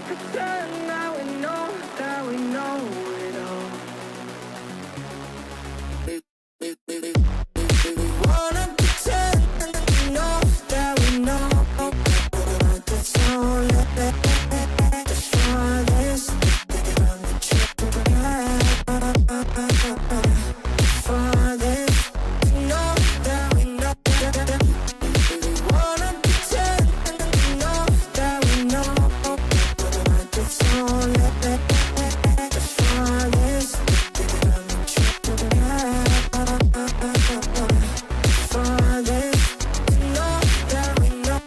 pretend that we know it all. We wanna pretend we know that we know that's all the farthest from the truth. Farthest, we know that we know. We wanna pretend we know that we know that's all the farthest from the truth. Farthest, we know that we know.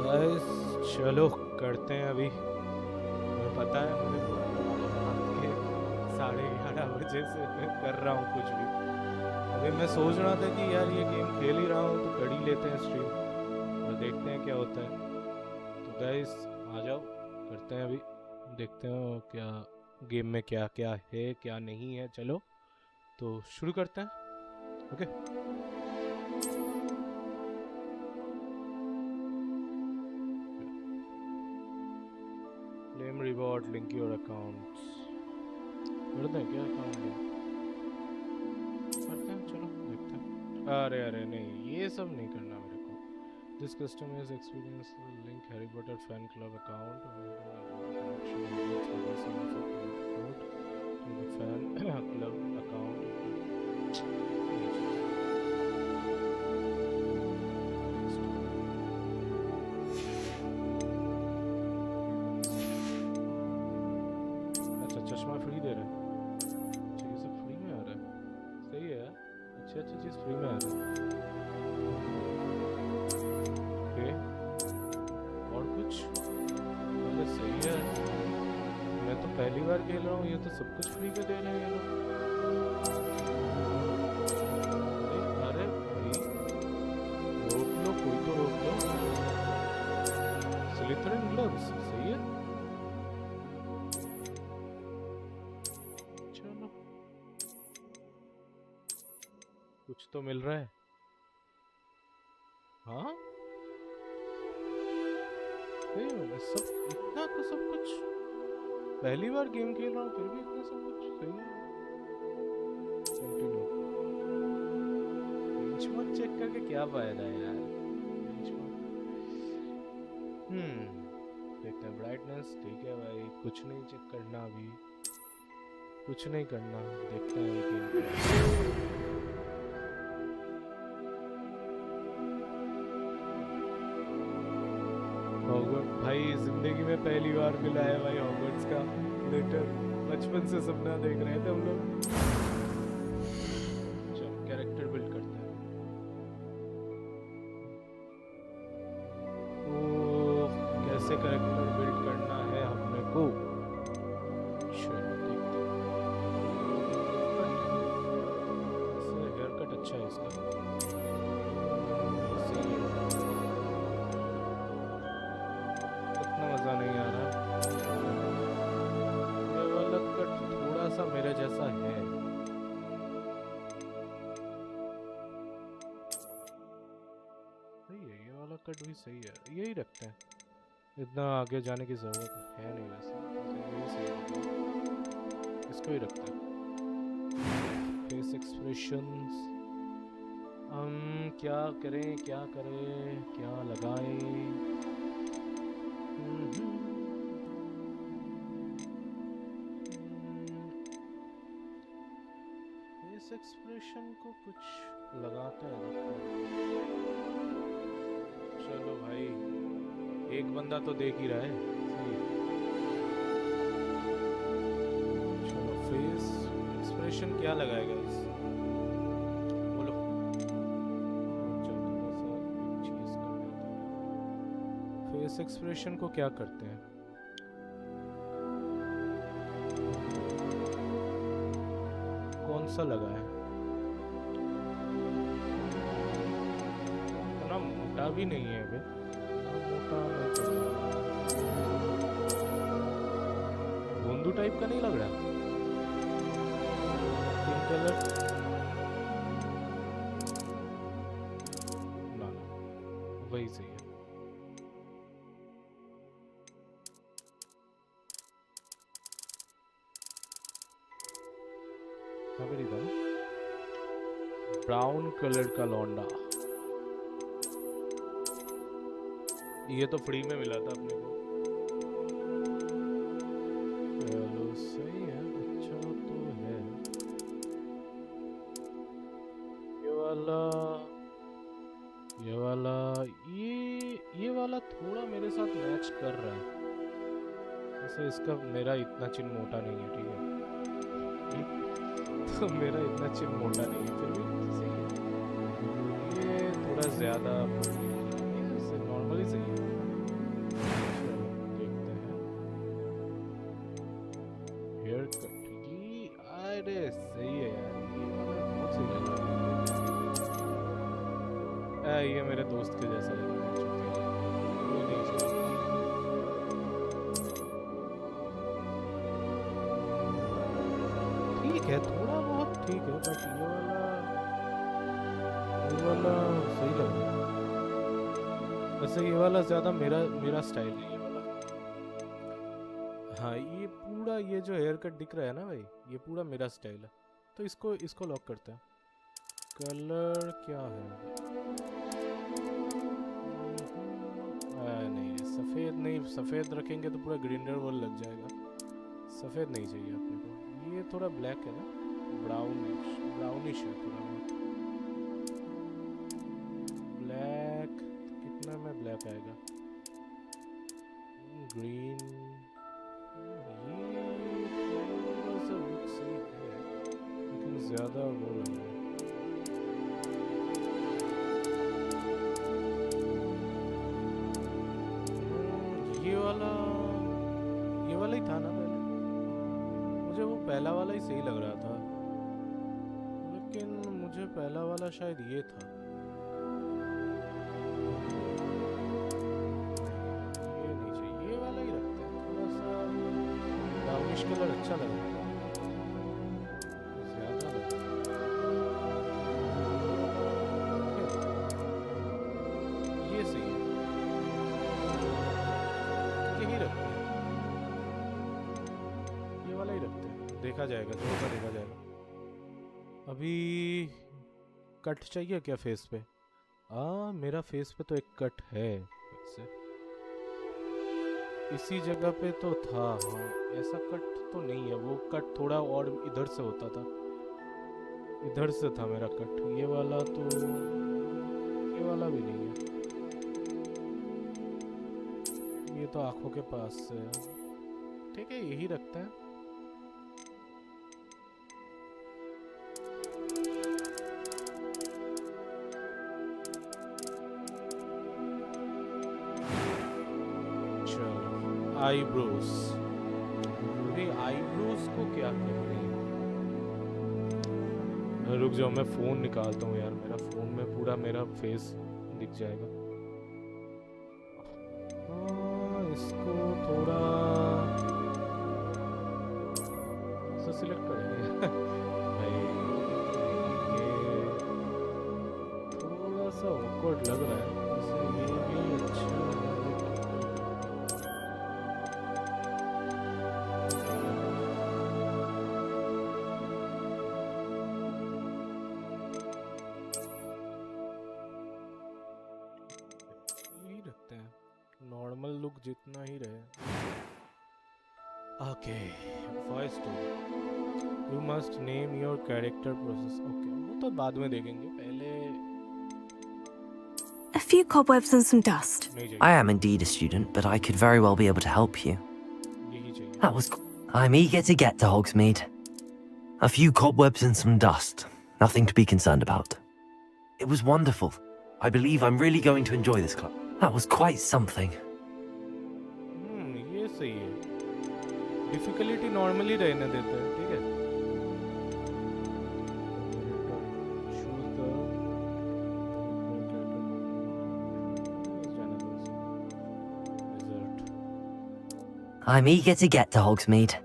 Guys चलो करते हैं अभी। मुझे पता है मुझे रात के 11:30 बजे से मैं कर रहा हूँ कुछ भी। अभी मैं सोच रहा था कि यार ये गेम खेल ही रहा हूँ तो कर ही लेते हैं स्ट्रीम और देखते हैं क्या होता है। तो गाइस आ जाओ करते हैं अभी, देखते हैं क्या गेम में क्या क्या है क्या नहीं है। चलो तो शुरू करते हैं। Okay claim reward link your accounts करते हैं क्या? अकाउंट लिंक करते हैं, चलो देखते हैं। अरे अरे नहीं, ये सब नहीं करना मेरे को। This customers experience link Harry Potter fan club account fan club account. अच्छा चश्मा फ्री दे रहा है। अच्छा ये सब फ्री में आ रहा है, सही है। अच्छी अच्छी चीज़ फ्री में आ रहा है। ओके और कुछ? अरे सही है, मैं तो पहली बार खेल रहा हूँ, ये तो सब कुछ फ्री में दे रहे हैं ये लोग। अरे भाई रोक लो, कोई तो रोक लो। स्लिथरिन ग्लव्स सही है। चलो कुछ तो मिल रहा है। हाँ सब इतना तो सब कुछ, पहली बार गेम खेल रहा हूँ फिर भी इतना सब कुछ सही है। कंटिन्यू। बेंचमार्क चेक करके क्या फायदा है यार? बेंचमार्क देखते हैं। ब्राइटनेस ठीक है भाई, कुछ नहीं चेक करना अभी, कुछ नहीं करना। देखते हैं गेम हॉगवर्ट्स भाई जिंदगी में पहली बार मिला है भाई हॉगवर्ट्स का लेटर। बचपन से सपना देख रहे थे हम लोग। चलो कैरेक्टर बिल्ड करते हैं। तो कैसे कैरेक्टर बिल्ड करना है हमने को? चलो देखते हैं। हेयर कट अच्छा है इसका, सही है। मजा नहीं आ रहा, ये वाला कट थोड़ा सा मेरे जैसा है। सही है, ये वाला कट भी सही है, यही रखते हैं। इतना आगे जाने की जरूरत है नहीं वैसे, यही सही है। इसको ही रखते हैं। फेस एक्सप्रेशंस हम क्या करें क्या करें क्या लगाएं? फेस एक्सप्रेशन को कुछ लगाते हैं रखते हैं। चलो भाई, एक बंदा तो देख ही रहा है। सही है। चलो फेस एक्सप्रेशन क्या लगाएगा इस, बोलो। चलो थोड़ा सा एक चीज कर लेते हैं। फेस एक्सप्रेशन को क्या करते हैं? कौन सा लगा है? इतना मोटा भी नहीं है बे, इतना मोटा नहीं करना। गोंदू टाइप का नहीं लग रहा? पिंक कलर ना ना, वही सही है। ब्राउन कलर का लौंडा, ये तो फ्री में मिला था अपने को। चलो सही है, अच्छा तो है। ये वाला ये वाला थोड़ा मेरे साथ मैच कर रहा है। वैसे इसका मेरा इतना चिन मोटा नहीं है, ठीक है। तो मेरा इतना चिन मोटा नहीं है, फिर भी सही है। ये थोड़ा ज्यादा नॉर्मली सही है। चलो देखते हैं हेयर कट। ये अरे सही है यार, ये वाला बहुत सही लग रहा है। ये मेरे दोस्त के जैसा लग रहा है, ये नहीं चाहिए। ठीक है, थोड़ा बहुत ठीक है, बट ये वाला सही लग रहा है। वैसे ये वाला ज्यादा मेरा स्टाइल है, ये वाला। हाँ, ये पूरा ये जो हेयर कट दिख रहा है ना भाई, ये पूरा मेरा स्टाइल है। तो इसको लॉक करते हैं। कलर क्या है? नहीं, सफेद नहीं, सफेद रखेंगे तो पूरा ग्रिंडर लग जाएगा। सफेद नहीं चाहिए अपने को। ये थोड़ा ब्लैक है ना, ब्राउनिश है थोड़ा। ब्लैक कितना में ब्लैक आएगा? ग्रीन, ये थोड़ा सा लुक सही है, लेकिन ज्यादा वो लग रहा है। ये वाला ही था ना पहले? मुझे वो पहला वाला ही सही लग रहा था, लेकिन मुझे पहला वाला शायद ये था। ये नहीं चाहिए, ये वाला ही रखते हैं। थोड़ा सा ब्राउनिश कलर अच्छा लग रहा है, ज्यादा लग रहा है। ये सही है, यही रखते हैं, ये वाला ही रखते हैं। देखा जाएगा, जो होगा देखा जाएगा। अभी कट चाहिए क्या फेस पे? मेरा फेस पे तो एक कट है वैसे, इसी जगह पे तो था। हाँ, ऐसा कट तो नहीं है, वो कट थोड़ा और इधर से होता था, इधर से था मेरा कट। ये वाला तो, ये वाला भी नहीं है, ये तो आंखों के पास से है। ठीक है, यही रखते हैं। चलो आईब्रोज, अरे आईब्रोज को क्या करते हैं? रुक जाओ, मैं फोन निकालता हूँ यार, मेरा फोन में पूरा मेरा फेस दिख जाएगा। इसको थोड़ा सिलेक्ट करेंगे। भाई ये थोड़ा सा awkward लग रहा है, वैसे ये भी अच्छा है। यही रखते हैं, नॉर्मल लुक जितना ही रहे। Okay, voice tool, you must name your character process. Okay, वो तो बाद में देखेंगे, पहले few cobwebs and some dust. नहीं चाहिए, I am indeed a student, but I could very well be able to help you. यही चाहिए. That was. I'm eager to get to Hogsmeade. A few cobwebs and some dust. Nothing to be concerned about. It was wonderful. I believe I'm really going to enjoy this club. That was quite something. ये सही है. Difficulty normally रहने देता है, ठीक है? Choose the result. I'm eager to get to Hogsmeade.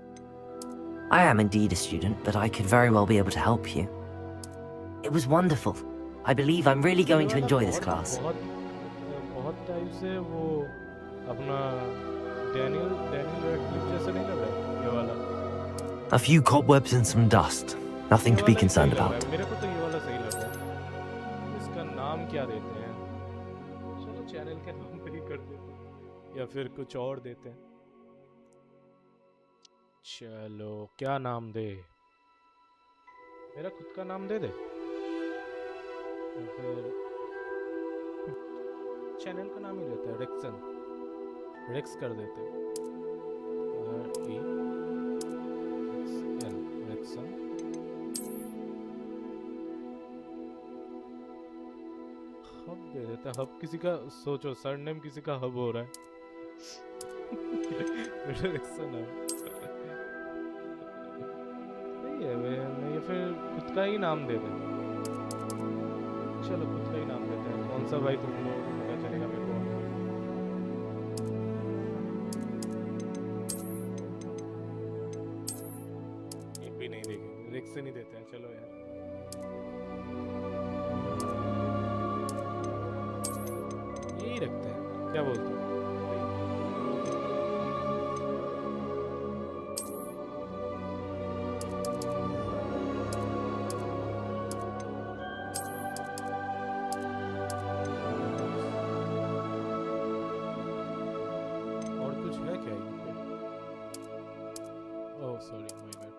I am indeed a student, but I could very well be able to help you. It was wonderful. I believe I'm really going to enjoy this class. बहुत time से वो अपना Daniel Radcliffe जैसा नहीं लग रहा है ये वाला. A few cobwebs and some dust. Nothing to be concerned about. मेरे को तो ये वाला सही लग रहा है. इसका नाम क्या देते हैं? चलो चैनल के नाम पे ही कर देते हैं या फिर कुछ और देते हैं. चलो क्या नाम दे? मेरा खुद का नाम दे दे. या फिर चैनल का नाम ही देता है रेक्सन. रेक्स कर देते हैं. रेक्सन. हब दे देता है. हब किसी का सोचो सरनेम किसी का हब हो रहा है. रेक्सन है. नहीं है मैं ये फिर खुद का ही नाम दे दें. चलो खुद का ही नाम देते हैं. कौन सा भाई तुम लोग पता चलेगा मेरे को. ये भी नहीं देखेंगे. रेक्स से नहीं देते हैं. चलो यार यही रखते हैं. क्या बोलते हो? Sorry, my bad.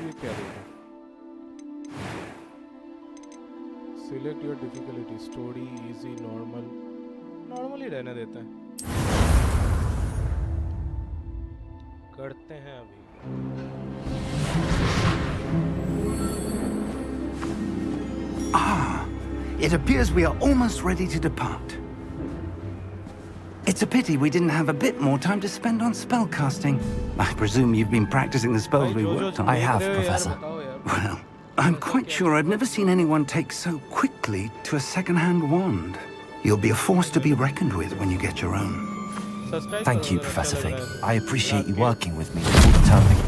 ये क्या देखा? Select your difficulty. Story, easy, normal. Normal ही रहने देता है. करते हैं अभी. It appears we are almost ready to depart. It's a pity we didn't have a bit more time to spend on spellcasting. I presume you've been practicing the spells we worked on. I have, Professor. Well, I'm quite sure I've never seen anyone take so quickly to a second-hand wand. You'll be a force to be reckoned with when you get your own. Thank you, Professor Fig. I appreciate you working with me all the time.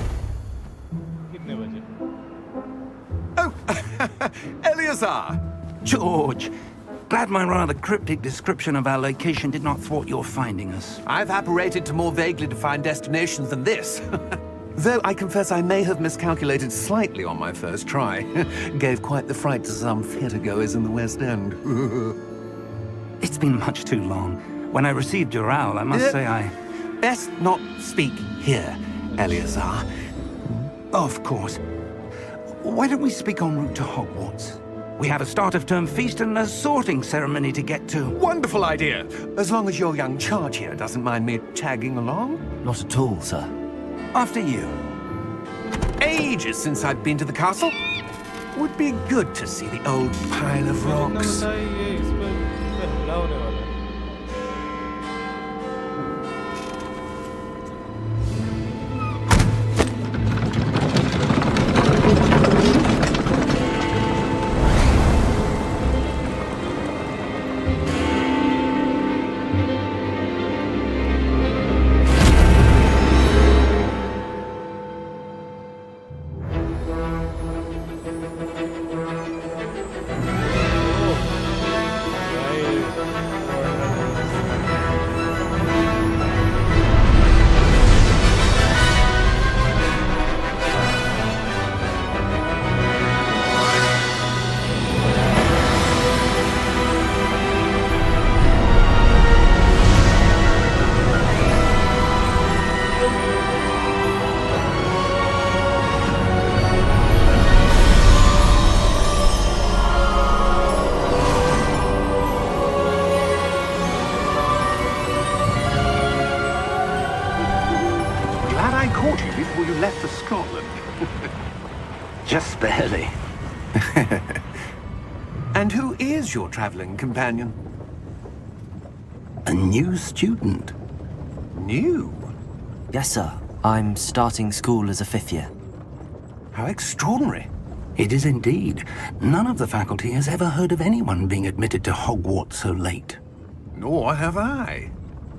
Oh, Eleazar! George! Glad my rather cryptic description of our location did not thwart your finding us. I've apparated to more vaguely defined destinations than this. Though I confess I may have miscalculated slightly on my first try. Gave quite the fright to some theatre-goers in the West End. It's been much too long. When I received your owl, I must say I... Best not speak here, Eleazar. Of course. Why don't we speak en route to Hogwarts? We have a start-of-term feast and a sorting ceremony to get to. Wonderful idea! As long as your young charge here doesn't mind me tagging along. Not at all, sir. After you. Ages since I've been to the castle. Would be good to see the old pile of rocks. Scotland. Just barely. And who is your traveling companion? A new student. New? Yes, sir. I'm starting school as a 5th year. How extraordinary. It is indeed. None of the faculty has ever heard of anyone being admitted to Hogwarts so late. Nor have I.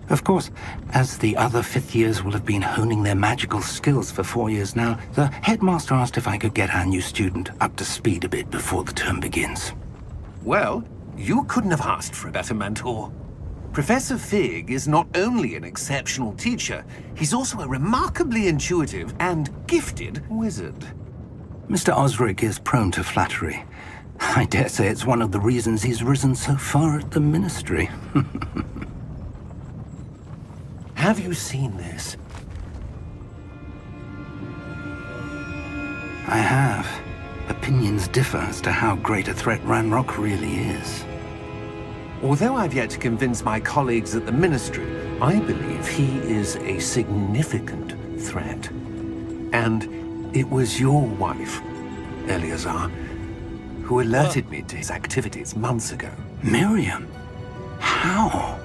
Of course, as the other 5th years will have been honing their magical skills for 4 years now, the headmaster asked if I could get our new student up to speed a bit before the term begins. Well, you couldn't have asked for a better mentor. Professor Fig is not only an exceptional teacher, he's also a remarkably intuitive and gifted wizard. Mr. Osric is prone to flattery. I dare say it's one of the reasons he's risen so far at the Ministry. Have you seen this? I have. Opinions differ as to how great a threat Ranrock really is. Although I've yet to convince my colleagues at the Ministry, I believe he is a significant threat. And it was your wife, Eleazar, who alerted me to his activities months ago. Miriam? How?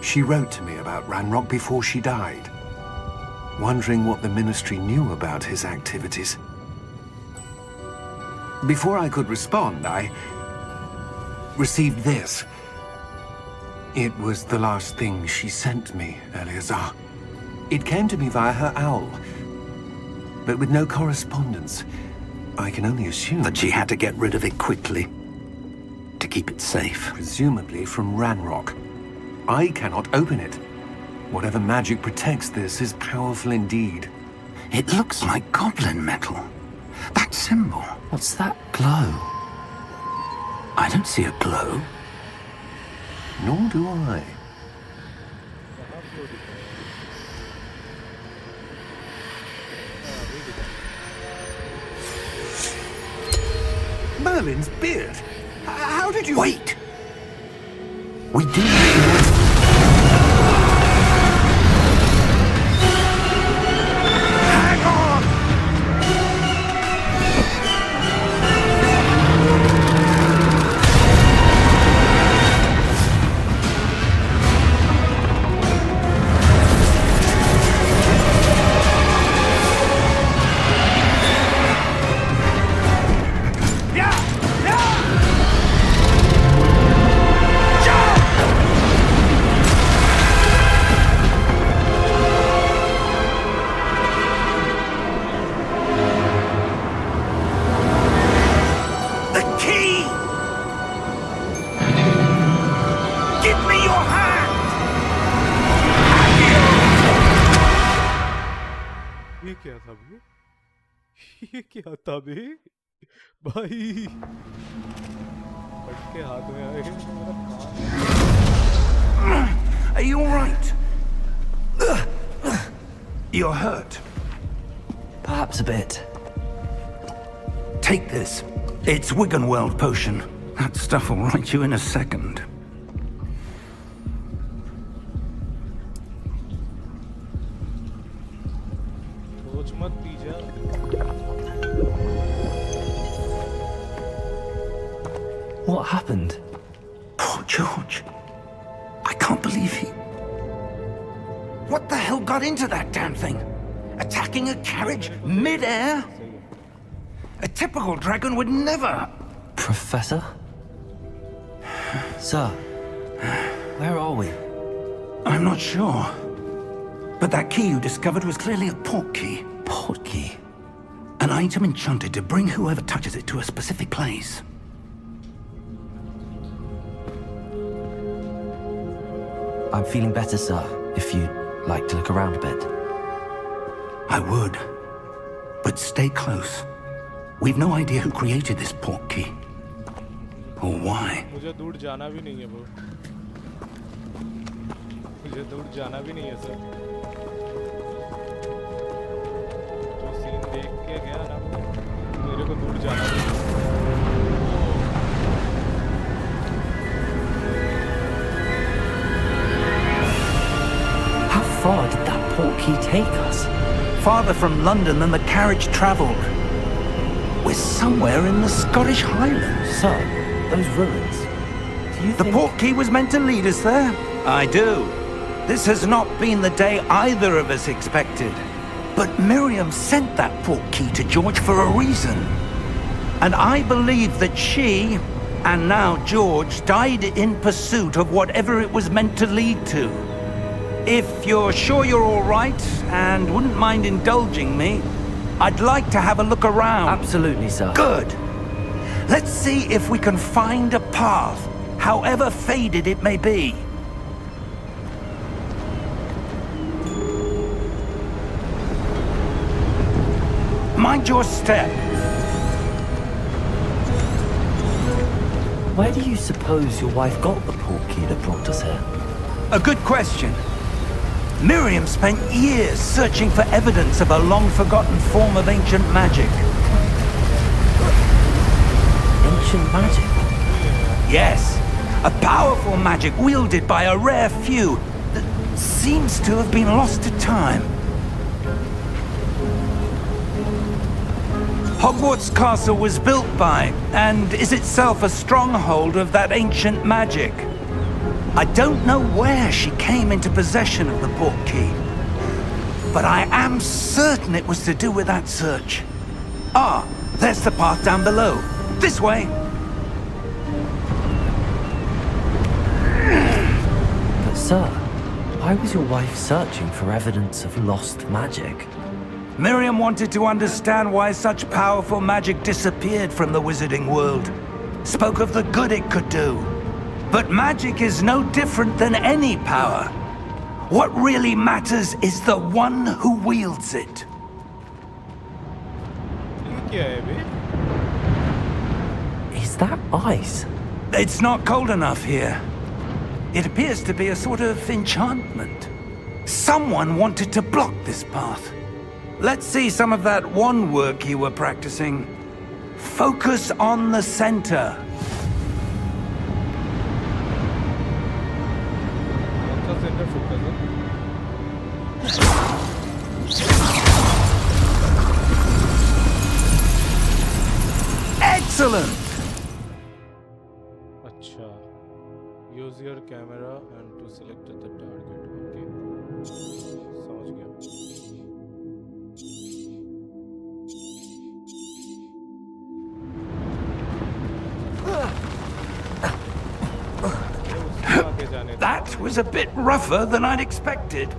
She wrote to me about Ranrock before she died, wondering what the Ministry knew about his activities. Before I could respond, I received this. It was the last thing she sent me, Eleazar. It came to me via her owl, but with no correspondence. I can only assume That she had to get rid of it quickly to keep it safe. presumably from Ranrock. I cannot open it. Whatever magic protects this is powerful indeed. It looks like goblin metal. That symbol. What's that glow? I don't see a glow. Nor do I. Merlin's beard. How did you... Wait! We do have to... Hang on! The key! Give me your hand! ये क्या था बे? ये क्या था बे? भाई फटके हाथ में आए मेरा कान। Are you all right? You're hurt. Perhaps a bit. Take this. It's Wiggenweld potion. That stuff will right you in a second. सोच मत दीजा। What happened? Poor George. I can't believe he... What the hell got into that damn thing? Attacking a carriage mid-air? A typical dragon would never... Professor? Sir, where are we? I'm not sure. But that key you discovered was clearly a port key. Port key? An item enchanted to bring whoever touches it to a specific place. I'm feeling better, sir, if you'd like to look around a bit. I would. But stay close. We've no idea who created this port key. Or why. मुझे दूर जाना भी नहीं है वो। मुझे दूर जाना भी नहीं है सर। जो सीन देख के गया ना वो, मेरे को दूर जाना भी नहीं है। How far did that port key take us? farther from London than the carriage travelled. We're somewhere in the Scottish Highlands. Sir, those ruins. Do you The think... portkey was meant to lead us there? I do. This has not been the day either of us expected. But Miriam sent that portkey to George for a reason. And I believe that she, and now George, died in pursuit of whatever it was meant to lead to. If you're sure you're all right, and wouldn't mind indulging me, I'd like to have a look around. Absolutely, sir. Good. Let's see if we can find a path, however faded it may be. Mind your step. Where do you suppose your wife got the portkey that brought us here? A good question. Miriam spent years searching for evidence of a long-forgotten form of ancient magic. Ancient magic? Yes, a powerful magic wielded by a rare few that seems to have been lost to time. Hogwarts Castle was built by, and is itself a stronghold of that ancient magic. I don't know where she came into possession of the portkey, but I am certain it was to do with that search. Ah, there's the path down below. This way. But sir, why was your wife searching for evidence of lost magic? Miriam wanted to understand why such powerful magic disappeared from the wizarding world. Spoke of the good it could do. But magic is no different than any power. What really matters is the one who wields it. ये क्या है बे? Is that ice? It's not cold enough here. It appears to be a sort of enchantment. Someone wanted to block this path. Let's see some of that wand work you were practicing. Focus on the center. कौन सा center focus है? Excellent! अच्छा. Use your camera and to select the target. Okay. समझ गया. आगे जाने दो. That was a bit rougher than I'd expected.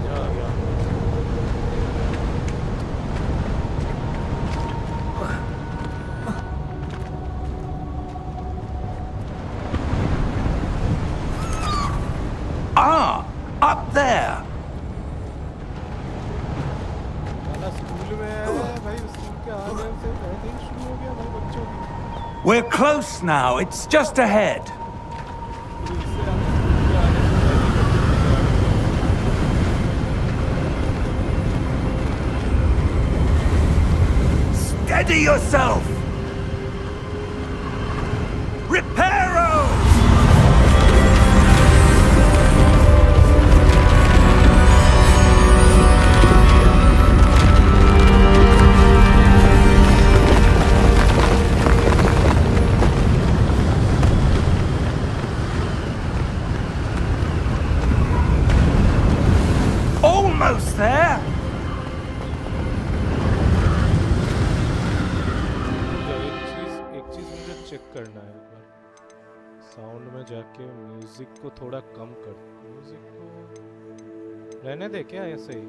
जा गया. Ah, up there. साला स्कूल में है भाई. स्कूल के आगे से पढ़ाई शुरू हो गया भाई बच्चों की. We're close now. It's just ahead. इससे हम स्कूल के आगे से Steady yourself. Reparo! Almost there. एक चीज मुझे चेक करना है एक बार. साउंड में जाके म्यूजिक को थोड़ा कम कर. म्यूजिक को रहने दे क्या ऐसे ही.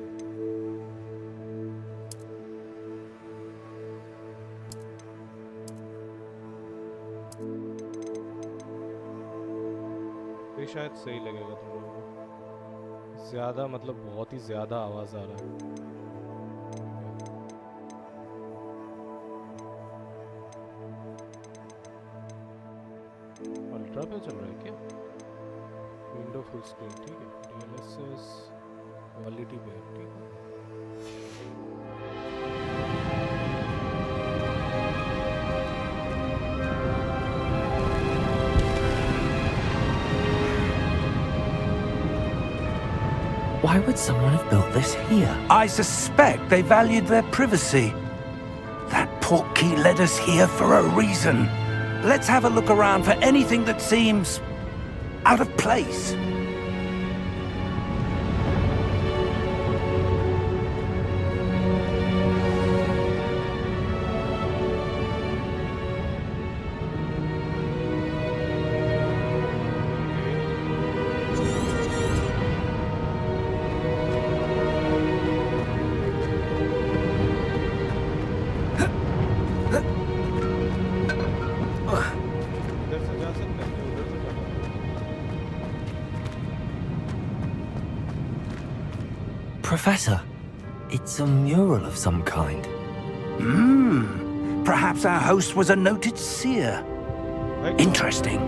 ये शायद सही लगेगा तुम लोगों को. ज्यादा मतलब बहुत ही ज्यादा आवाज आ रहा है. अल्ट्रा पे चल रहा है क्या? विंडो फुल स्क्रीन ठीक है. DLSS क्वालिटी पे है, ठीक है. Why would someone have built this here? I suspect they valued their privacy. That portkey led us here for a reason. Let's have a look around for anything that seems out of place. इधर से जा सकते हैं उधर से जाना Professor, it's a mural of some kind. Perhaps our host was a noted seer. Interesting.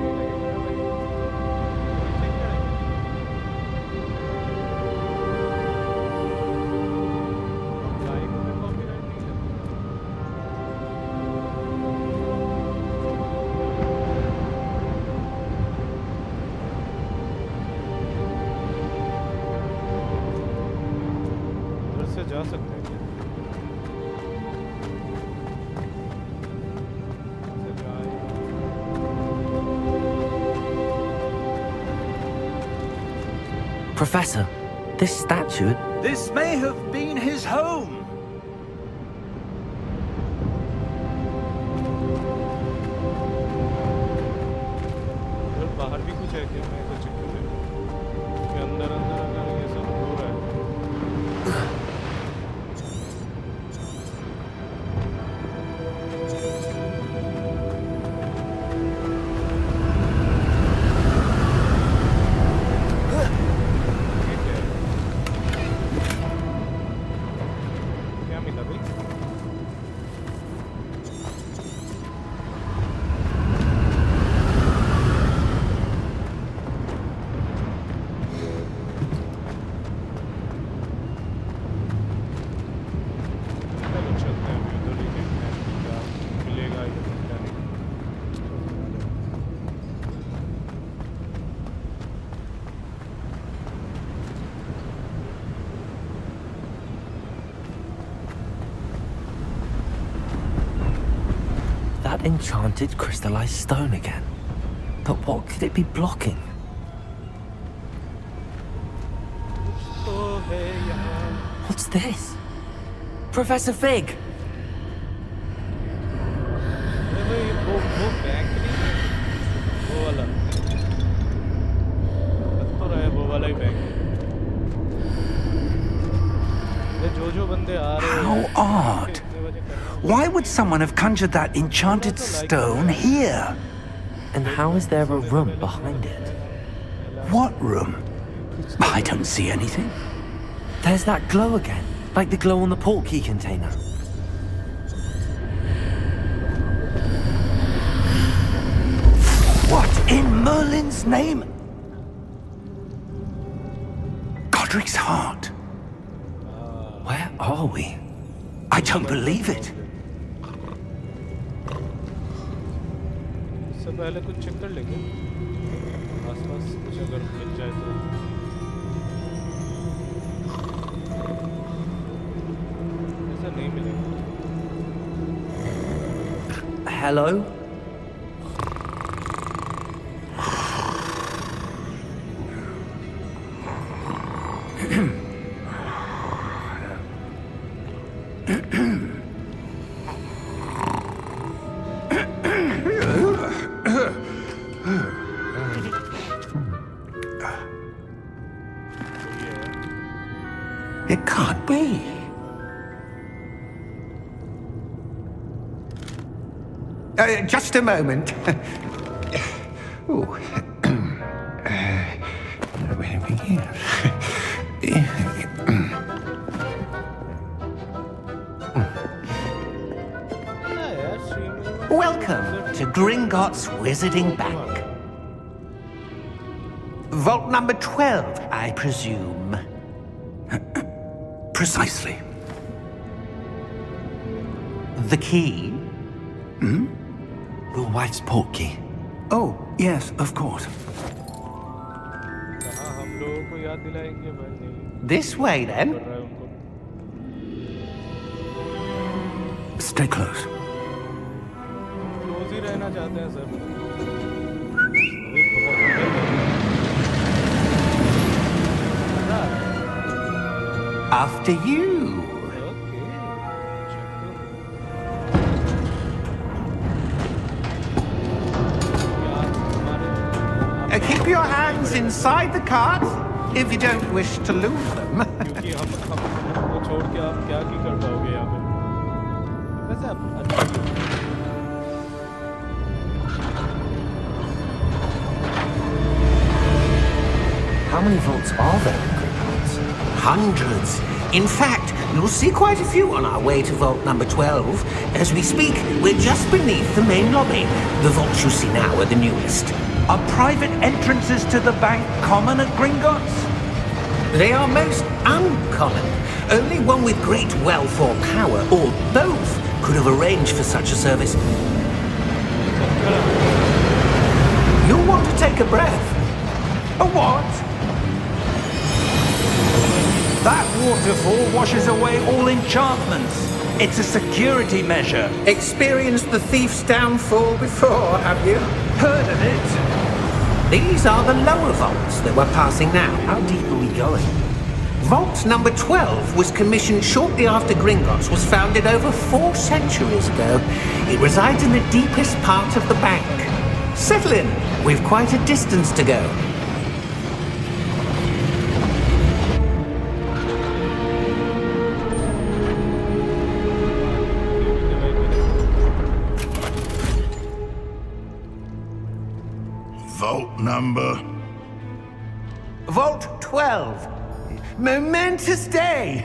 उधर से जा सकते हैं क्या? से जाए Professor, this statue. This may have been his home. उधर बाहर भी कुछ है क्या? मैं कुछ चेक कर लेता हूँ कि अंदर अंदर अगर ये सब हो रहा है ठीक है क्या मिला भाई चलो चलते हैं अभी उधर ही देखते हैं कि क्या मिलेगा या क्या नहीं That enchanted crystallized stone again. But what could it be blocking? तो है यहाँ What's this? Professor Fig! अरे भाई वो बैंक नहीं है वो वाला लग तो रहा है वो वाला ही बैंक है ये जो बंदे आ रहे हैं How odd. इतने बजे करना Why would someone have conjured that enchanted stone here? And how is there a room behind it? What room? I don't see anything. There's that glow again, like the glow on the portkey container. What in Merlin's name? Godric's heart. Where are we? I don't believe it. इससे पहले कुछ check कर लेंगे आसपास कुछ अगर मिल जाए तो ऐसा नहीं मिलेगा Hello? It can't be. Just a moment. Oh. Where are we here? हाँ यार श्रीमेल Welcome to Gringotts Wizarding Bank. Vault number 12, I presume. Precisely. The key? Your wife's portkey. Oh, yes, of course. कहाँ हम लोगों को याद दिलाएंगे भाई नहीं This way, then. कर रहा है उनको। Stay close. क्लोज ही रहना चाहते हैं सर। अभी बहुत अंदर गए। मजा आ रहा है। After you. ओके, चेक यार हमारे Keep your hands inside the cart if you don't wish to lose them. क्योंकि हम को छोड़ के आप क्या की कर पाओगे यहाँ पे? वैसे आप अच्छा ही हो। How many vaults are there in Greenlands? Hundreds. In fact, you'll see quite a few on our way to vault number 12. As we speak, we're just beneath the main lobby. The vaults you see now are the newest. Are private entrances to the bank common at Gringotts? They are most uncommon. Only one with great wealth or power, or both, could have arranged for such a service. You'll want to take a breath. A what? That waterfall washes away all enchantments. It's a security measure. Experienced the thief's downfall before, have you? Heard of it? These are the lower vaults that we're passing now. How deep are we going? Vault number 12 was commissioned shortly after Gringotts was founded over 4 centuries ago. It resides in the deepest part of the bank. Settle in. We've quite a distance to go. Vault number. Vault 12. Momentous day.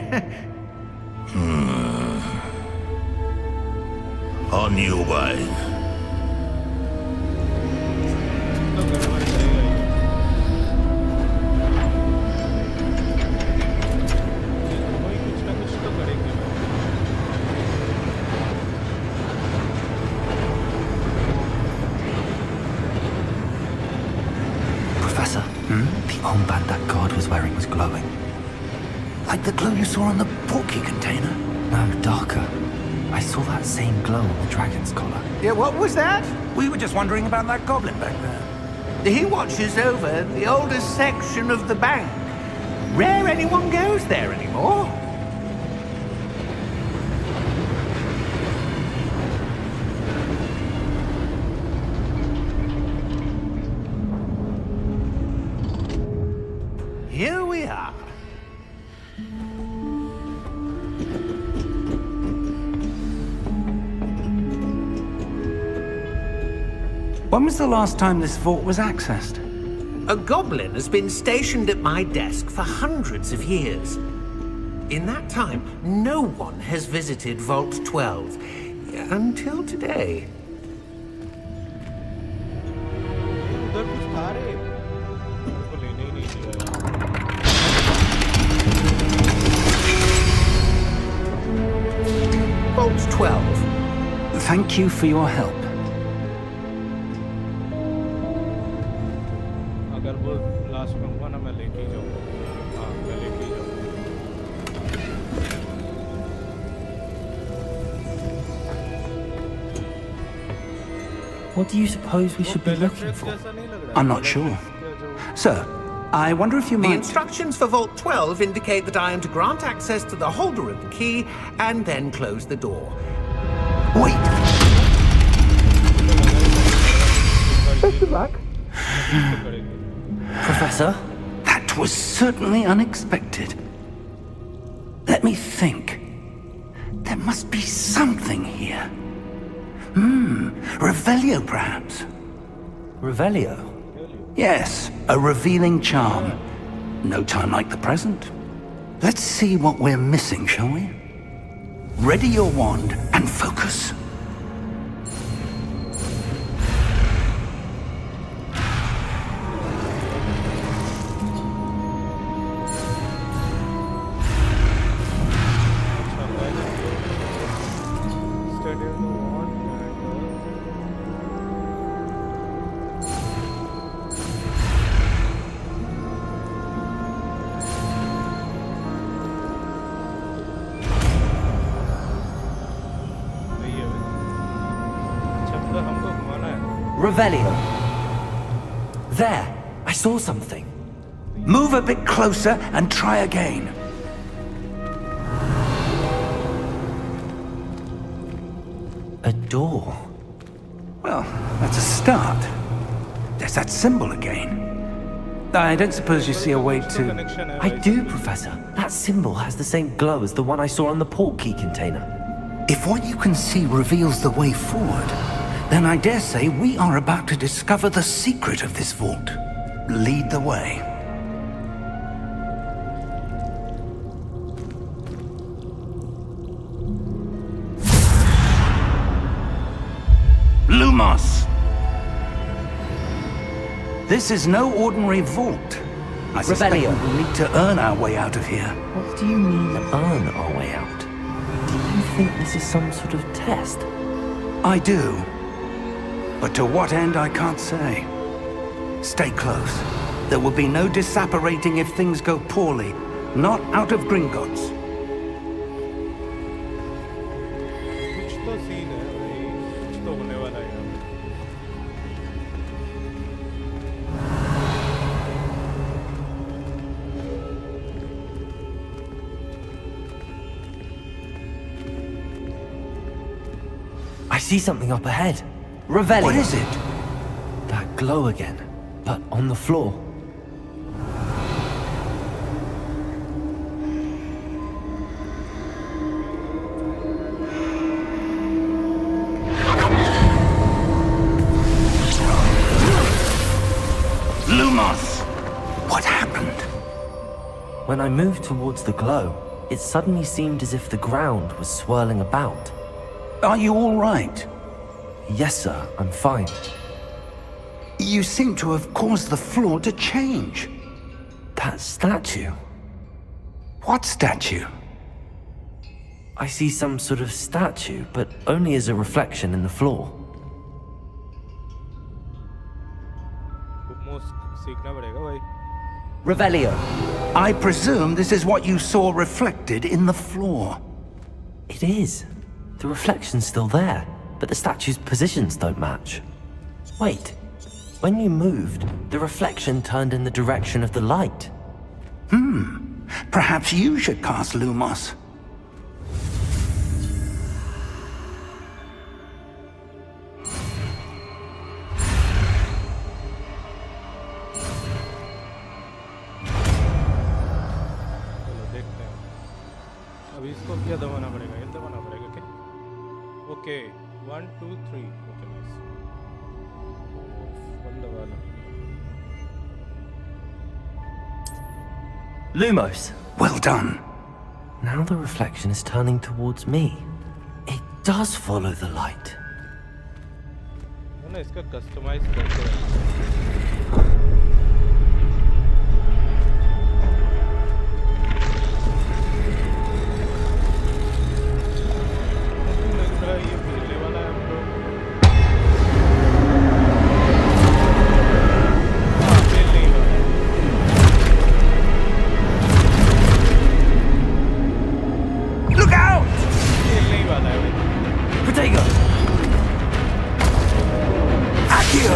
On your way. तो गड़बड़ करेगा ही। कोई कुछ ना कुछ तो करेंगे भाई। Professor, the armband that guard was wearing was glowing. Like the glow you saw on the porky container. No, darker. I saw that same glow on the dragon's collar. Yeah, what was that? We were just wondering about that goblin back there. He watches over the oldest section of the bank. Rare anyone goes there anymore. Here we are. When was the last time this vault was accessed? A goblin has been stationed at my desk for hundreds of years. In that time, no one has visited Vault 12 until today. उधर कुछ था रे। मेरे को लेने ही नहीं दिया यार। Vault 12. Thank you for your help. अगर वो लास्ट में हुआ ना मैं लेके ही जाऊंगा। हाँ मैं लेके ही जाऊंगा। What do you suppose we वो should be Bellum looking Rex for? जैसा नहीं लग रहा। I'm not Bellum sure. Rex का जो- Sir, I wonder if you The might... instructions for Vault 12 indicate that I am to grant access to the holder of the key and then close the door. Wait! Best of luck. Professor? That was certainly unexpected. Let me think. There must be something here. Revelio, perhaps? Revelio? Yes, a revealing charm. No time like the present. Let's see what we're missing, shall we? Ready your wand and focus. Study the wand and Revelio. There, I saw something. Move a bit closer and try again. A door. Well, that's a start. There's that symbol again. I don't suppose you see a way to... connection है I भाई do, सब कुछ। Professor. That symbol has the same glow as the one I saw on the port key container. If what you can see reveals the way forward, then I dare say we are about to discover the secret of this vault. Lead the way. Lumos! This is no ordinary vault. I suspect Revelio. we'll need to earn our way out of here. What do you mean, earn our way out? Do you think this is some sort of test? I do. But to what end, I can't say. Stay close. There will be no disapparating if things go poorly. Not out of Gringotts. कुछ तो scene है भाई, कुछ तो होने वाला है यहाँ पे। I see something up ahead. Revelio. What is it? That glow again, but on the floor. Lumos! What happened? When I moved towards the glow, it suddenly seemed as if the ground was swirling about. Are you all right? Yes, sir, I'm fine. You seem to have caused the floor to change. That statue. What statue? I see some sort of statue, but only as a reflection in the floor. कुछ सीखना पड़ेगा भाई। Revelio. I presume this is what you saw reflected in the floor. It is. The reflection's still there, but the statue's positions don't match. Wait. When you moved, the reflection turned in the direction of the light. Perhaps you should cast Lumos. चलो देखते हैं। अभी इसको क्या दबाना पड़ेगा? ये दबाना पड़ेगा क्या? Okay 1 2 3 okay nice. बंद दबाना। Lumos. Well done. Now the reflection is turning towards me. It does follow the light. ना इसका कस्टमाइज करके लग रहा है ये मिलने वाला है हमको। मिल नहीं रहा है। Look out! मिल नहीं वाला है भाई। Protego! At you!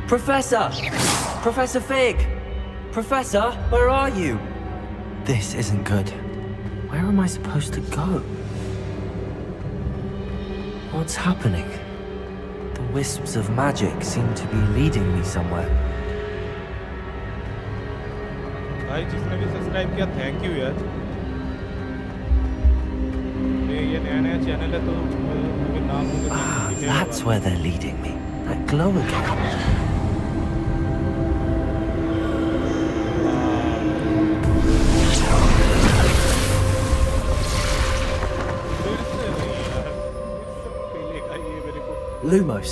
Professor! Professor Fig! Professor, where are you? This isn't good. Where am I supposed to go? What's happening? The wisps of magic seem to be leading me somewhere. भाई जिसने भी subscribe किया thank you यार। ये नया channel है तो अभी नाम मुझे Ah, नहीं that's where they're leading me. That glow again. Lumos.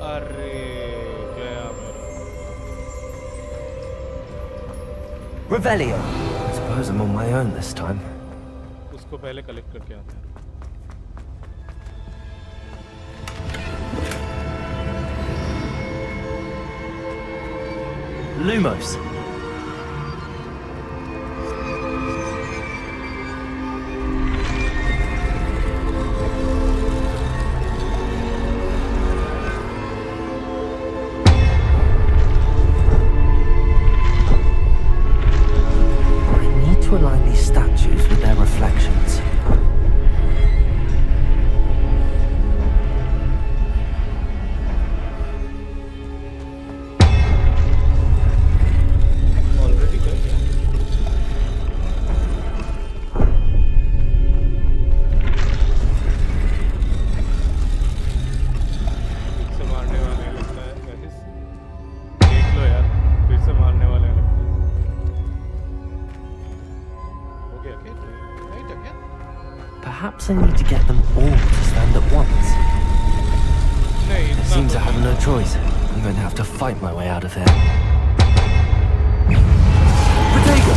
अरे गया मेरा। Revelio. I suppose I'm on my own this time. उसको पहले कलेक्ट करके आते हैं। Lumos. To align these statues with their reflections. Already कर दिया। फिर से मारने वाले हैं लगता है गाइस। देख लो यार फिर से मारने वाले हैं लगता है। Perhaps I need to get them all to stand at once. Seems I have no choice. I'm going to have to fight my way out of here. Protego!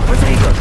Protego!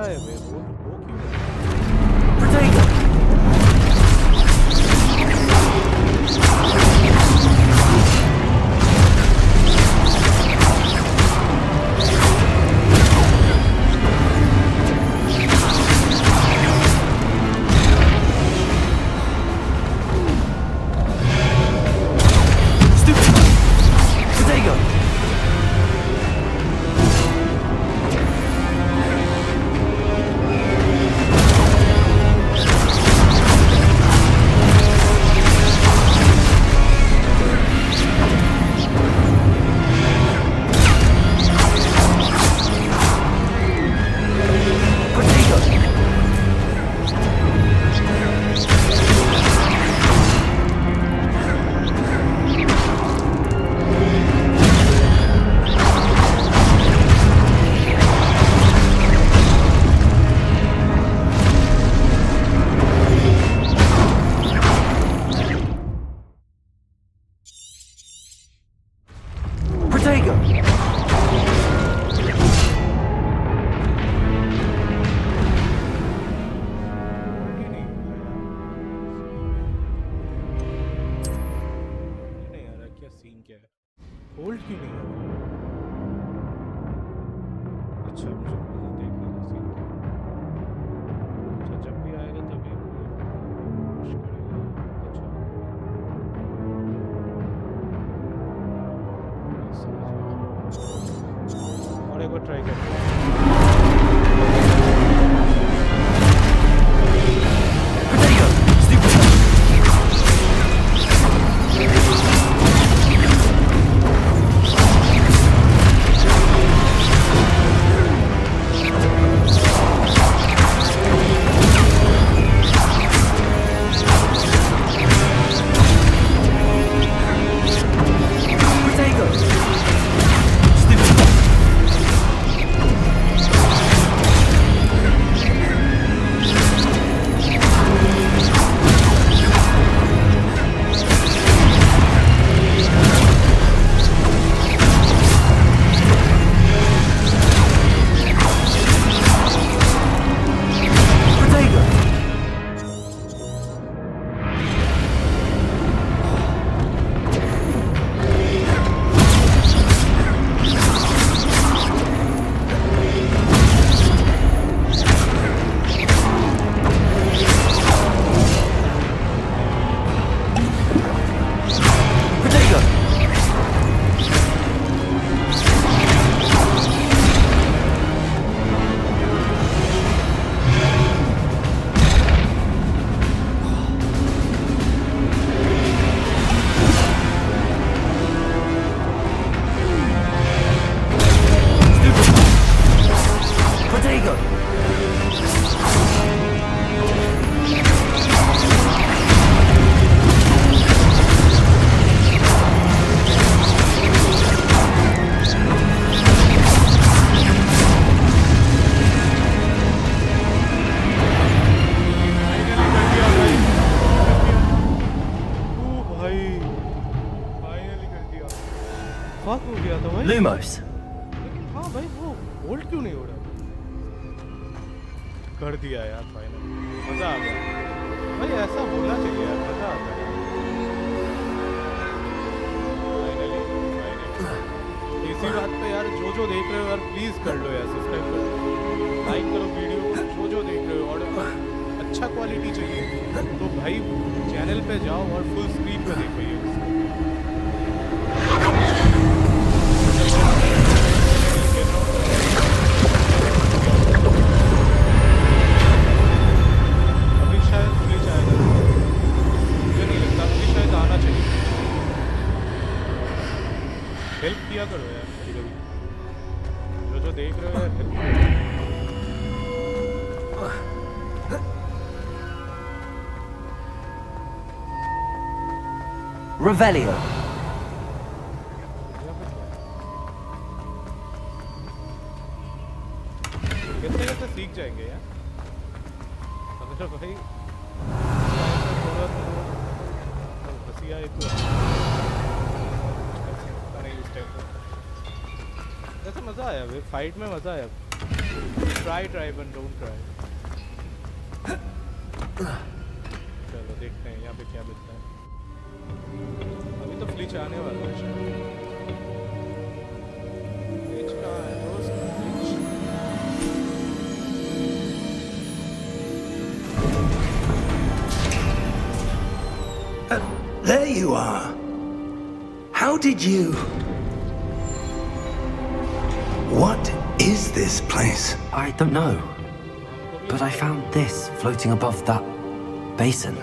रहा है वे वो क्यों Protego! होल्ड क्यों नहीं हो रहा? अच्छा मुझे देखने का सीन। अच्छा जब भी आएगा तभी पुश करेगा। अच्छा और एक बार ट्राई करते हैं। Lumos. लेकिन हाँ भाई वो होल्ड क्यों नहीं हो रहा? कर दिया यार फाइनल। मजा आ गया भाई, ऐसा होना चाहिए यार, मजा आता है। फाइनली इसी बात पे यार जो देख रहे हो यार प्लीज कर लो यार, सब्सक्राइब करो, लाइक करो वीडियो को। जो देख रहे हो और अच्छा क्वालिटी चाहिए तो भाई चैनल पे जाओ और फुल स्क्रीन पे देखो ये। हेल्प किया करो यार कभी कभी, जो देख रहे हो यार हेल्प करो। Revelio. कितने कितने सीख जाएंगे यार अगर भाई थोड़ा हंसी आए तो नहीं। उस टाइम पे ऐसा मजा आया भाई, फाइट में मजा आया। try but don't try. चलो देखते हैं यहाँ पे क्या मिलता है. अभी तो फ्लिच आने वाला है शायद. फ्लिच कहाँ है दोस्त? There you are. How did you... What is this place? I don't know. But I found this floating above that basin.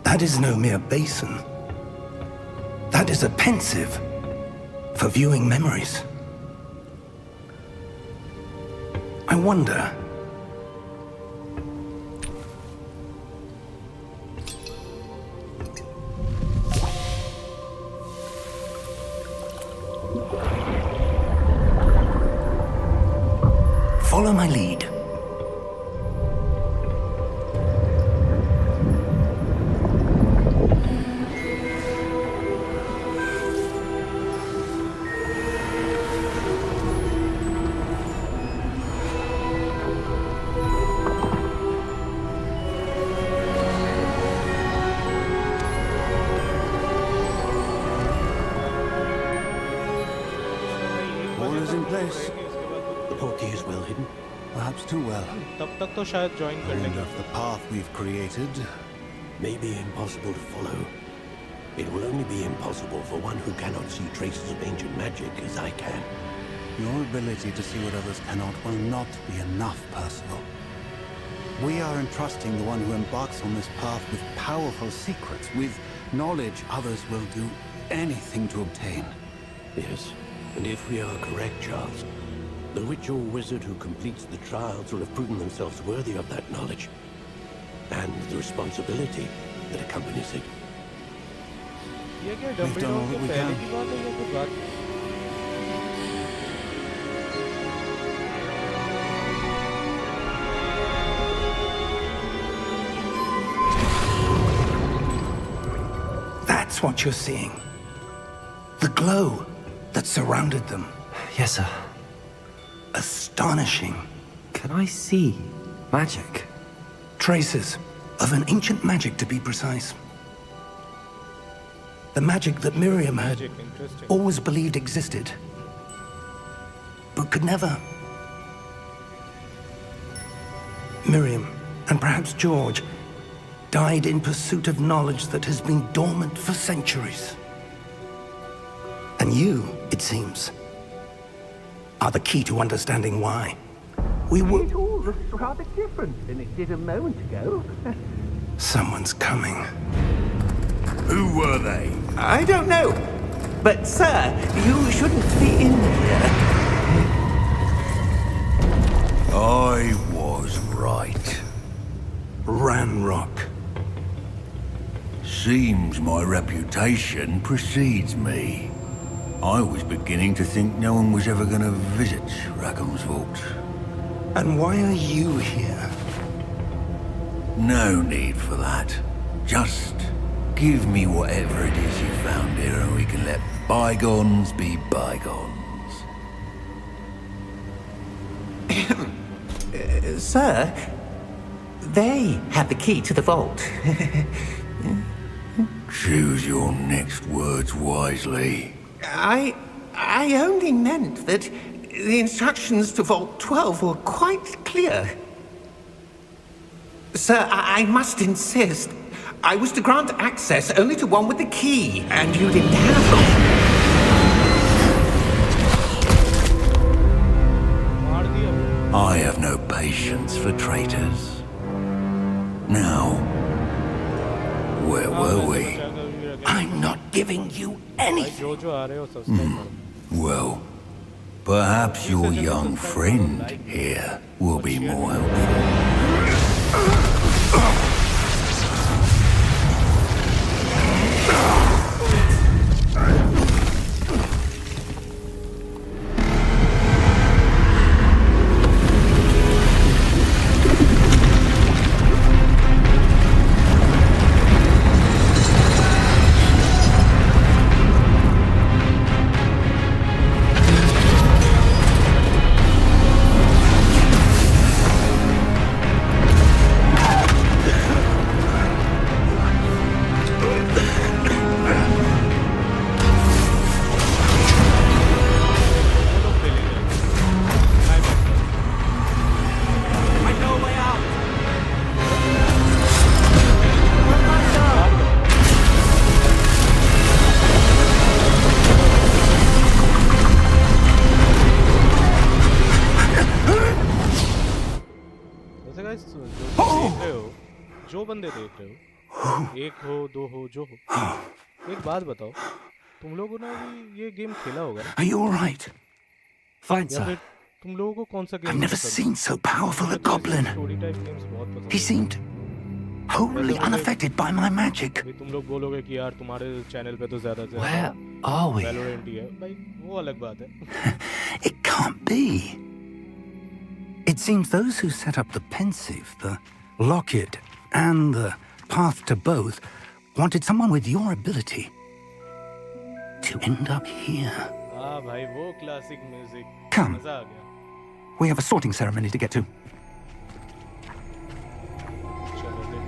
That is no mere basin. That is a pensive for viewing memories. I wonder... Follow my lead. All is in place. The portkey is well hidden, perhaps too well. तब तक तो शायद join I कर wonder लेंगे. if the path we've created May be impossible to follow. It will only be impossible for one who cannot see traces of ancient magic as I can. Your ability to see what others cannot will not be enough, Percival. We are entrusting the one who embarks on this path with powerful secrets, with knowledge others will do anything to obtain. Yes, and if we are correct, Charles, the witch or wizard who completes the trials will have proven themselves worthy of that knowledge, and the responsibility that accompanies it. ये क्या We've done all Dumbledore that के we पहले can. की बात है या कुछ बात? That's what you're seeing. The glow that surrounded them. Yes, sir. Astonishing. Can I see magic? Traces of an ancient magic, to be precise. The magic that Miriam had Magic, interesting. always believed existed, but could never. Miriam, and perhaps George, died in pursuit of knowledge that has been dormant for centuries. And you, it seems, are the key to understanding why. We will... It all looks rather different than it did a moment ago. Someone's coming. Who were they? I don't know. But, sir, you shouldn't be in here. I was right. Ranrock. Seems my reputation precedes me. I was beginning to think no one was ever going to visit Rackham's vault. And why are you here? No need for that. Just give me whatever it is you found here and we can let bygones be bygones. Sir, they have the key to the vault. Choose your next words wisely. I only meant that the instructions to Vault 12 were quite clear. Sir, I must insist. I was to grant access only to one with the key, and you didn't have them. मार दिया. I have no patience for traitors. Now, where were we? I'm not giving you भाई anything. जो आ रहे हो subscribe करो. Well, perhaps your young friend here will be more helpful. देख रहे हो, एक हो दो हो जो हो। एक बात बताओ, तुम लोगों ने भी ये गेम खेला होगा ना? Are you all right? Fine, या sir. फिर तुम लोगों को कौन सा I've गेम never पसंद seen so powerful a goblin. Story type games बहुत पसंद He seemed wholly unaffected by my magic. भाई तुम लोग बोलोगे कि यार तुम्हारे चैनल पे तो ज्यादा से Where are we? वैलोरेंट ही है भाई, वो अलग बात है। It can't be. It seems those who set up the pensive, the locket, and the path to both wanted someone with your ability to end up here. हाँ भाई, वो classic music, Come. मजा आ गया। We have a sorting ceremony to get to. चलो देखते हैं।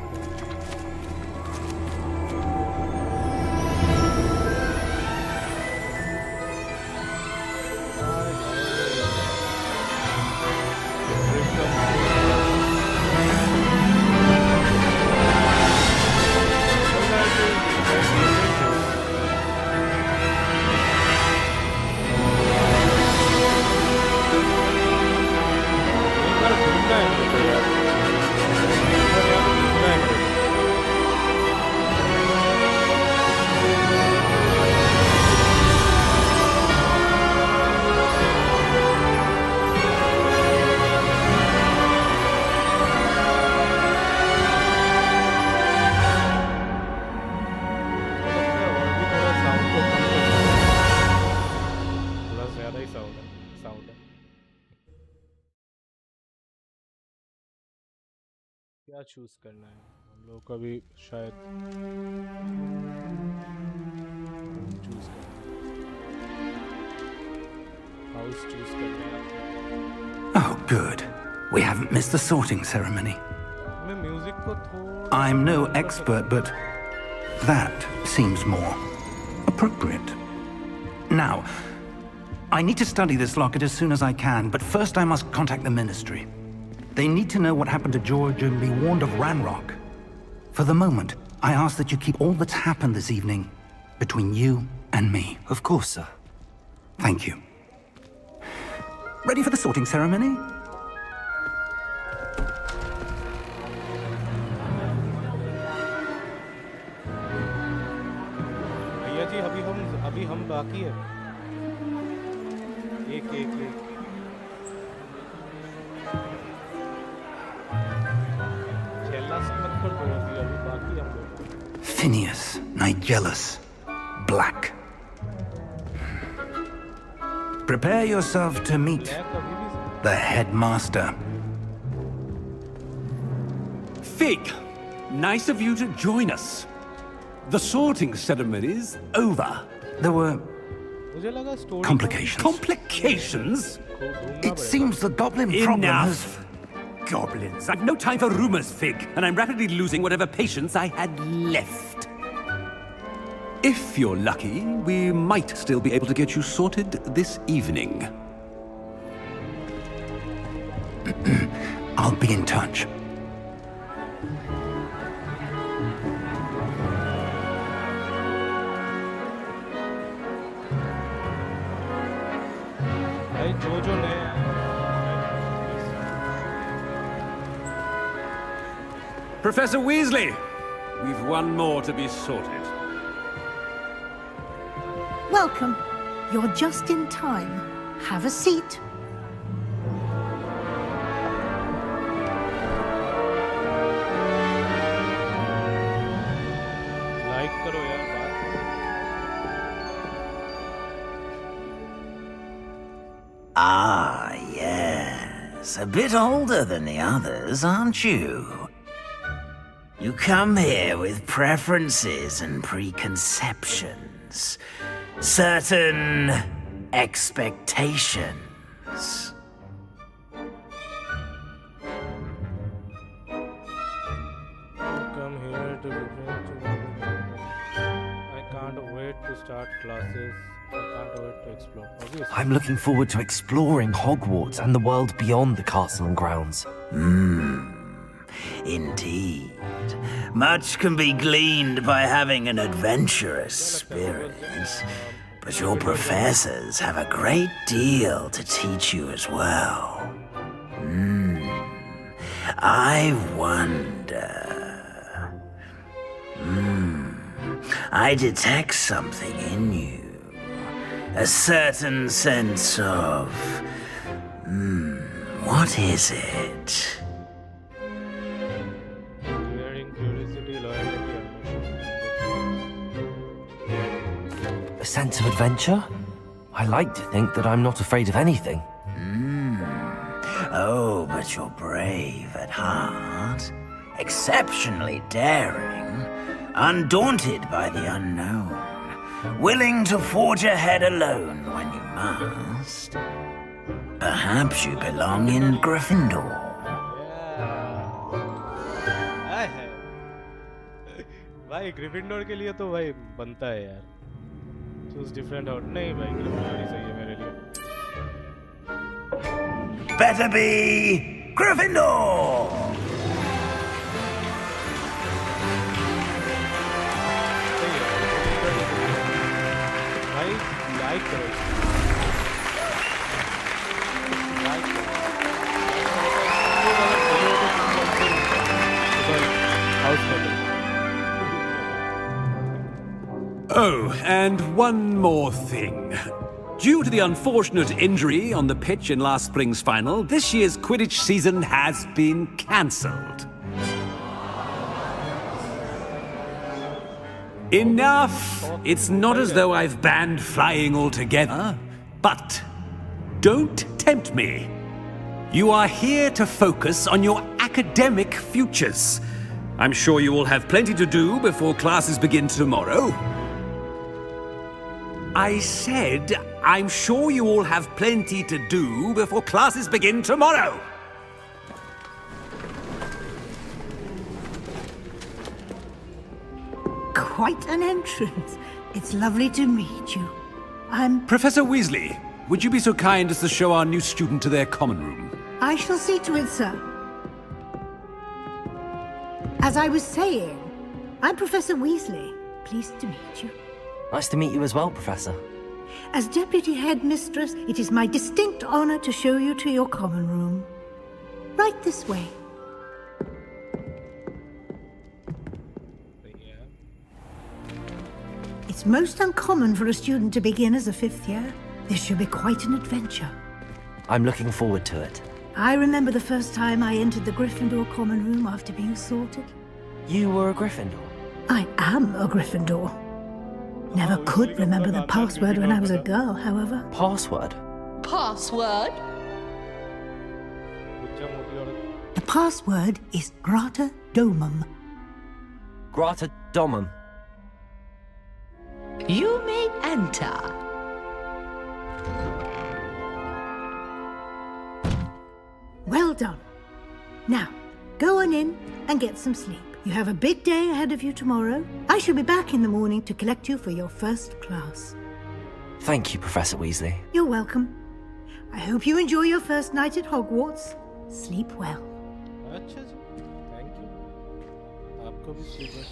एक बार घूमना है मेरे को यार। एक बार यहाँ पे घूमना है मेरे को। लगता है और भी थोड़ा साउंड को कम कर दूं। थोड़ा ज्यादा ही साउंड है। क्या चूज करना है हम लोग का भी, शायद चूज करना है, हाउस चूज करना है। Oh, good. We haven't missed the sorting ceremony. मैं म्यूजिक को थोड़ा I'm no expert, but that seems more appropriate. Now, I need to study this locket as soon as I can, but first I must contact the Ministry. They need to know what happened to George and be warned of Ranrock. For the moment, I ask that you keep all that's happened this evening between you and me. Of course, sir. Thank you. Ready for the sorting ceremony? भैया जी, अभी हम बाकी है। एक छेला से मत कर दो, अभी बाकी हम लोग। Phineas, Nigellus, Black. Prepare yourself to meet black अभी भी the headmaster. Fig, nice of you to join us. The sorting ceremony's over. There were मुझे लगा स्टोरी complications. Complications? ढूंढना It पड़ेगा। seems the goblin problem has... Enough! Goblins. I've no time for rumors, Fig, and I'm rapidly losing whatever patience I had left. If you're lucky, we might still be able to get you sorted this evening. I'll be in touch. भाई जो नए आए हैं, Professor Weasley, we've one more to be sorted. Welcome. You're just in time. Have a seat. Like करो यार, बात करो। Ah, yes. A bit older than the others, aren't you? You come here with preferences and preconceptions. Certain expectations. Come here to I can't wait to start classes. I can't wait to explore. Obviously. I'm looking forward to exploring Hogwarts and the world beyond the castle and grounds. Indeed. Much can be gleaned by having an adventurous spirit. But your professors have a great deal to teach you as well. I wonder... I detect something in you. A certain sense of... what is it? Daring, curiosity, loyalty, A sense of adventure? I like to think that I'm not afraid of anything. Oh, but you're brave at heart. Exceptionally daring. Undaunted by the unknown. Willing to forge ahead alone when you must. Perhaps you belong in Gryffindor. भाई Gryffindor के लिए तो भाई बनता है यार. Choose different out. नहीं भाई ग्रिफिंडोर ही सही है मेरे लिए. Better be Gryffindor! भाई लाइक करो. Oh, and one more thing. Due to the unfortunate injury on the pitch in last spring's final, this year's Quidditch season has been cancelled. Enough! It's not as though I've banned flying altogether, but don't tempt me. You are here to focus on your academic futures. I'm sure you will have plenty to do before classes begin tomorrow. I said, I'm sure you all have plenty to do before classes begin tomorrow. Quite an entrance. It's lovely to meet you. I'm... Professor Weasley, would you be so kind as to show our new student to their common room? I shall see to it, sir. As I was saying, I'm Professor Weasley. Pleased to meet you. Nice to meet you as well, Professor. As Deputy Headmistress, it is my distinct honor to show you to your common room. Right this way. It's most uncommon for a student to begin as a fifth year. This should be quite an adventure. I'm looking forward to it. I remember the first time I entered the Gryffindor common room after being sorted. You were a Gryffindor? I am a Gryffindor. Never could remember the password when I was a girl, however. Password? Password? The password is Grata Domum. Grata Domum. You may enter. Well done. Now, go on in and get some sleep. You have a big day ahead of you tomorrow. I shall be back in the morning to collect you for your first class. Thank you, Professor Weasley. You're welcome. I hope you enjoy your first night at Hogwarts. Sleep well. अच्छा जी, thank you. आपको भी sleep well.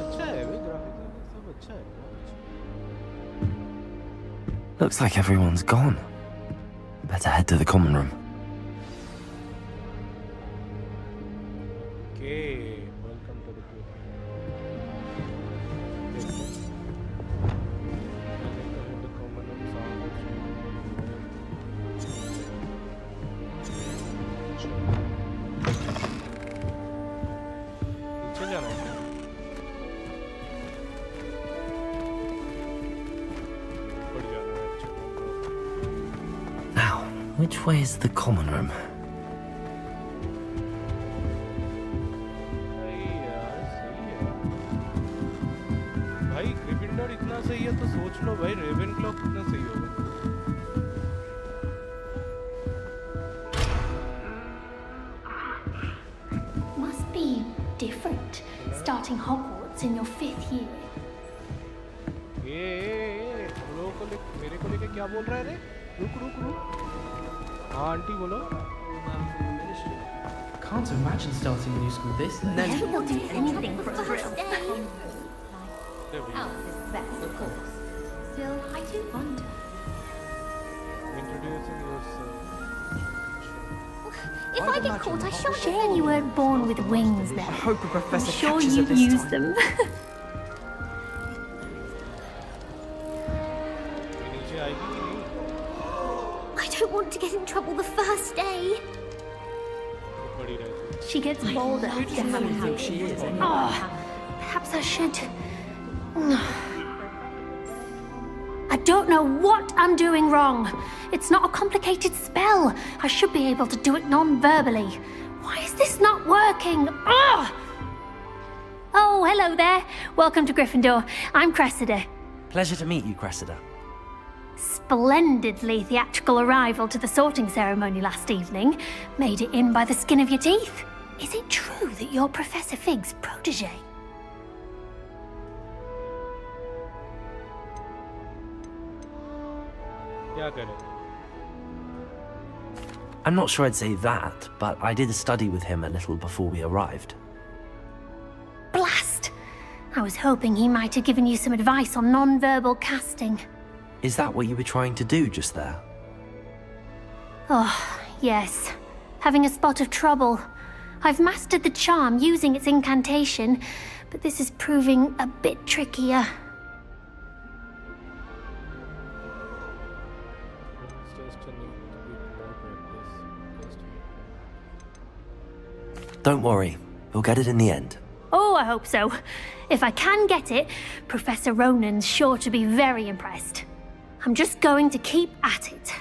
अच्छा है वे graphics सब अच्छा है. Looks like everyone's gone. Better head to the common room. Okay, welcome to the group. पीछे जाना है. ऊपर जाना है. Now, which way is the common room? भाई ग्रिफिंडोर इतना सही है तो सोच लो भाई रेवेनक्लॉ कितना सही होगा. Must be different starting Hogwarts in your 5th year. मेरे को लेके क्या बोल रहा है रे? रुक. हाँ आंटी बोलो. Can't imagine starting a new school this late. No, you'll do anything for a thrill. Alice is the best, of course. Still, I do wonder. Introducing yourself. If I get caught, I shan't. Jane, you weren't born with wings, then. I hope a professor I'm sure catches you it this use time. them. नीचे आएगी कि नहीं? I don't want to get in trouble the first day. पड़ी रहती। She gets bolder after having think she is, anyway? Oh, perhaps I should. I don't know what I'm doing wrong. It's not a complicated spell. I should be able to do it non-verbally. Why is this not working? Oh, hello there. Welcome to Gryffindor. I'm Cressida. Pleasure to meet you, Cressida. Splendidly theatrical arrival to the sorting ceremony last evening. Made it in by the skin of your teeth. Is it true that you're Professor Fig's protege? क्या करें? I'm not sure I'd say that, but I did study with him a little before we arrived. Blast! I was hoping he might have given you some advice on non-verbal casting. Is that what you were trying to do just there? Oh, yes. Having a spot of trouble. I've mastered the charm using its incantation, but this is proving a bit trickier. Don't worry, we'll get it in the end. Oh, I hope so. If I can get it, Professor Ronan's sure to be very impressed. I'm just going to keep at it.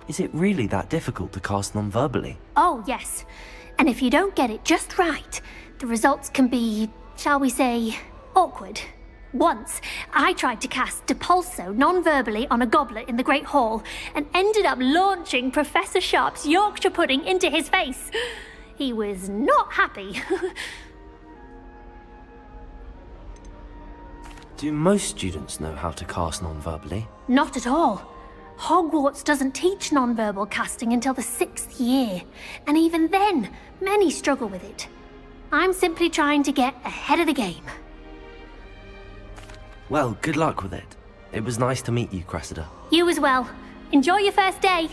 Is it really that difficult to cast non-verbally? Oh, yes. And if you don't get it just right, the results can be, shall we say, awkward. Once, I tried to cast Depulso non-verbally on a goblet in the Great Hall and ended up launching Professor Sharp's Yorkshire pudding into his face. He was not happy. Do most students know how to cast non-verbally? Not at all. Hogwarts doesn't teach non-verbal casting until the 6th year, and even then, many struggle with it. I'm simply trying to get ahead of the game. Well, good luck with it. It was nice to meet you, Cressida. You as well. Enjoy your first day.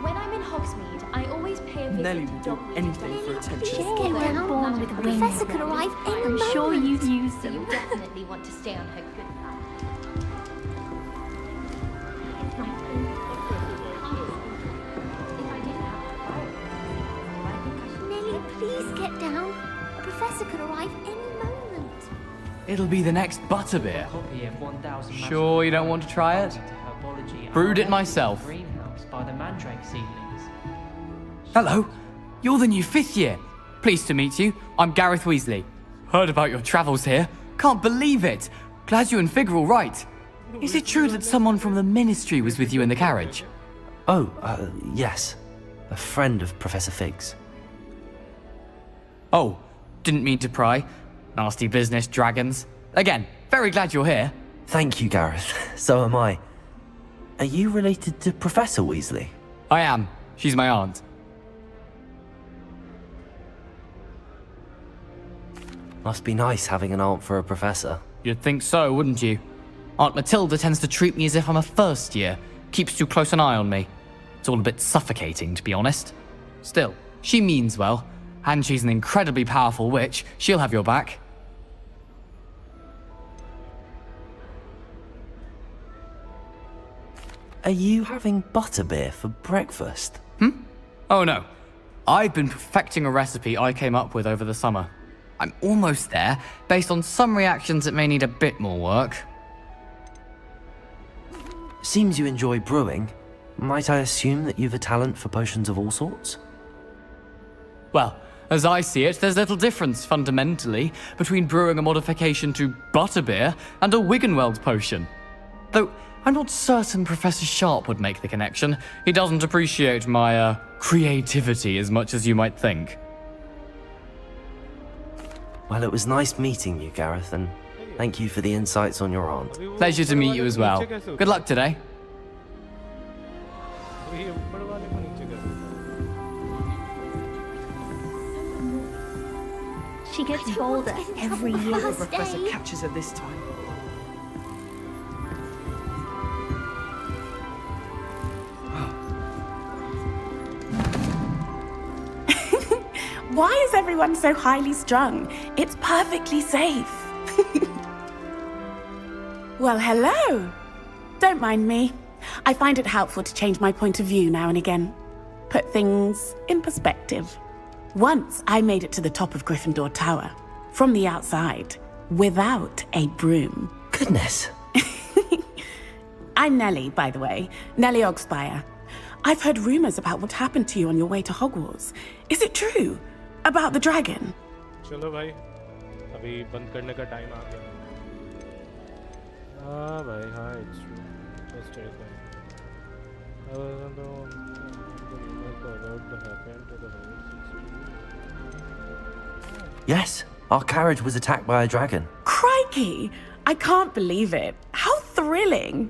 When I'm in Hogsmeade, I always pay a visit Nelly to would do Dogmeat. anything for attention. Get down. Born with wings. Professor could arrive any I'm sure moment. you'd use So them. you definitely want to stay on her good side. Nelly, please get down. Professor could arrive any moment. It'll be the next butterbeer. Copy of 1000 Sure you don't want to try it? Herbology Brewed it myself. Greenhouse by the Mandrake seedlings. Hello, you're the new 5th year. Pleased to meet you. I'm Gareth Weasley. Heard about your travels here. Can't believe it. Glad you and Fig are all right. Is it true that someone from the Ministry was with you in the carriage? Oh, yes. A friend of Professor Fig's. Oh, didn't mean to pry. Nasty business, dragons. Again, very glad you're here. Thank you, Gareth. So am I. Are you related to Professor Weasley? I am. She's my aunt. Must be nice having an aunt for a professor. You'd think so, wouldn't you? Aunt Matilda tends to treat me as if I'm a first year. Keeps too close an eye on me. It's all a bit suffocating, to be honest. Still, she means well. And she's an incredibly powerful witch. She'll have your back. Are you having butterbeer for breakfast? Oh no. I've been perfecting a recipe I came up with over the summer. I'm almost there, based on some reactions that may need a bit more work. Seems you enjoy brewing. Might I assume that you've a talent for potions of all sorts? Well, as I see it, there's little difference, fundamentally, between brewing a modification to butterbeer and a Wiggenweld potion. Though, I'm not certain Professor Sharp would make the connection. He doesn't appreciate my, creativity as much as you might think. Well, it was nice meeting you, Gareth, and thank you for the insights on your aunt. Pleasure to meet you as well. Good luck today. तो ये ऊपर वाले को नीचे कर देता है। She gets bolder every year. The professor catches her this time. Why is everyone so highly strung? It's perfectly safe. Well, hello. Don't mind me. I find it helpful to change my point of view now and again. Put things in perspective. Once I made it to the top of Gryffindor Tower, from the outside, without a broom. Goodness. I'm Nellie, by the way. Nellie Ogspire. I've heard rumors about what happened to you on your way to Hogwarts. Is it true? About the dragon? चलो भाई, अभी बंद करने का time आ गया। हाँ भाई, हाँ, it's true. Just take it. I wasn't the one about to happen to the Hogwarts. Yes, our carriage was attacked by a dragon. Crikey! I can't believe it. How thrilling!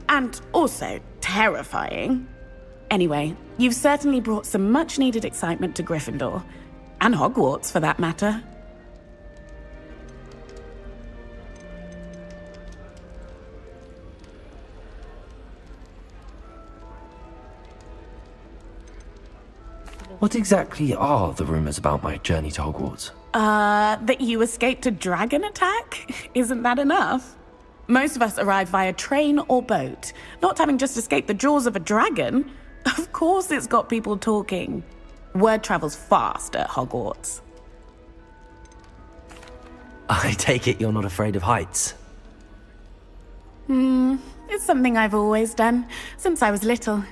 And also terrifying. Anyway, you've certainly brought some much-needed excitement to Gryffindor. And Hogwarts, for that matter. What exactly are the rumors about my journey to Hogwarts? That you escaped a dragon attack? Isn't that enough? Most of us arrive via train or boat, not having just escaped the jaws of a dragon. Of course it's got people talking. Word travels fast at Hogwarts. I take it you're not afraid of heights. It's something I've always done, since I was little.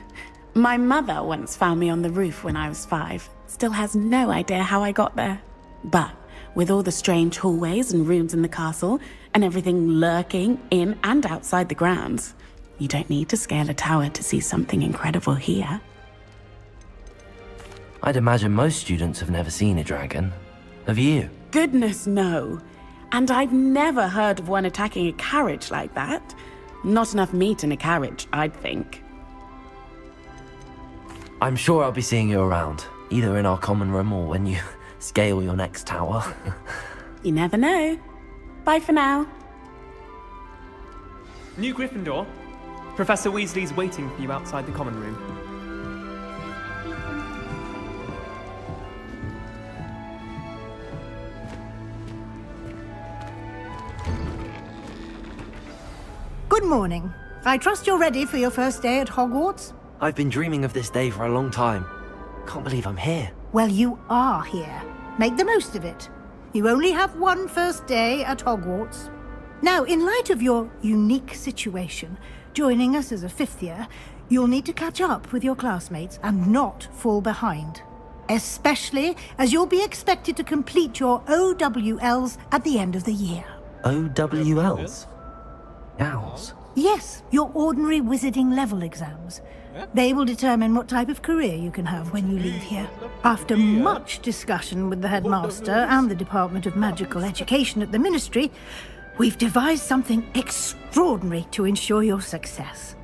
My mother once found me on the roof when I was 5. Still has no idea how I got there. But with all the strange hallways and rooms in the castle, and everything lurking in and outside the grounds, you don't need to scale a tower to see something incredible here. I'd imagine most students have never seen a dragon. Have you? Goodness, no. And I've never heard of one attacking a carriage like that. Not enough meat in a carriage, I'd think. I'm sure I'll be seeing you around, either in our common room or when you scale your next tower. You never know. Bye for now. New Gryffindor. Professor Weasley's waiting for you outside the common room. Good morning. I trust you're ready for your first day at Hogwarts? I've been dreaming of this day for a long time. Can't believe I'm here. Well, you are here. Make the most of it. You only have one first day at Hogwarts. Now, in light of your unique situation, joining us as a 5th year, you'll need to catch up with your classmates and not fall behind. Especially as you'll be expected to complete your OWLs at the end of the year. OWLs? Owls? Yes, your ordinary wizarding level exams. They will determine what type of career you can have when you leave here. After much discussion with the headmaster and the Department of Magical Education at the Ministry, we've devised something extraordinary to ensure your success.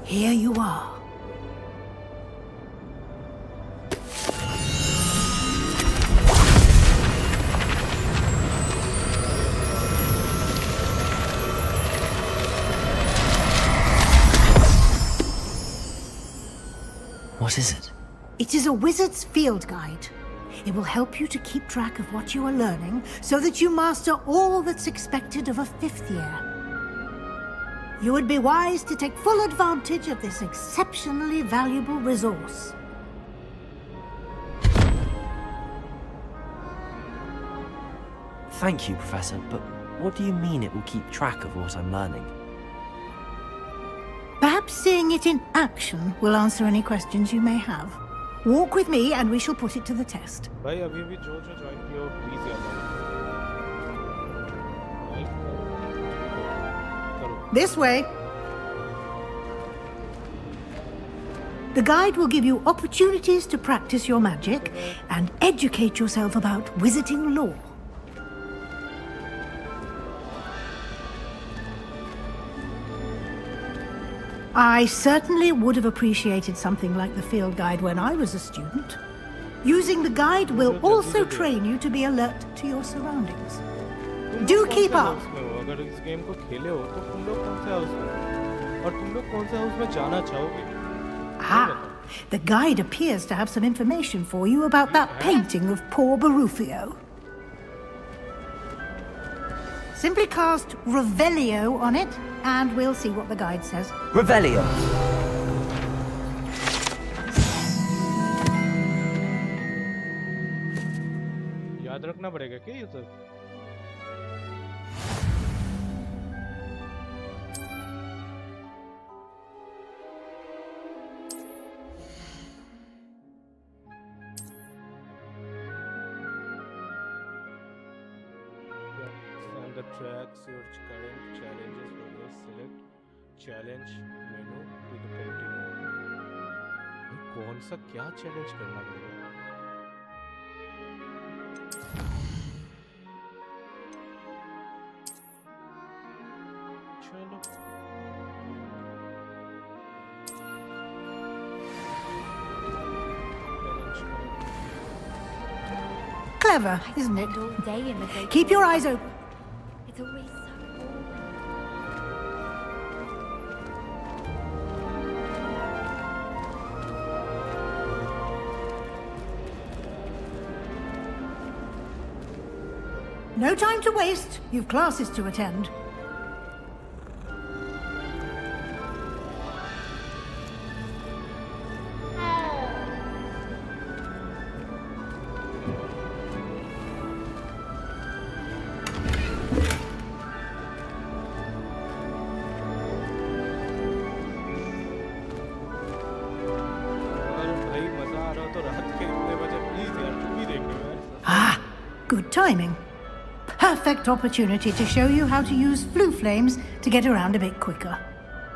Here you are. What is it? It is a wizard's field guide. It will help you to keep track of what you are learning so that you master all that's expected of a 5th year. You would be wise to take full advantage of this exceptionally valuable resource. Thank you, Professor, but what do you mean it will keep track of what I'm learning? Perhaps seeing it in action will answer any questions you may have. Walk with me and we shall put it to the test. भाई अभी भी जो join किया हो please याद करो। This way. The guide will give you opportunities to practice your magic and educate yourself about wizarding lore. I certainly would have appreciated something like the field guide when I was a student. Using the guide will also train you to be alert to your surroundings. Do keep up. अगर इस game को खेले हो तो तुम लोग कौन से हाउस में और तुम लोग कौन से हाउस में जाना चाहोगे? The guide appears to have some information for you about that painting of poor Barufio. Simply cast Revelio on it, and we'll see what the guide says. Revelio. याद रखना पड़ेगा क्या ये सब? The tracks your current challenges progress, select challenge menu to the continue. कौन सा क्या challenge करना पड़ेगा? चलो Clever, isn't it? Keep your eyes open. It's always so No time to waste. You've classes to attend. Good timing. Perfect opportunity to show you how to use flue flames to get around a bit quicker.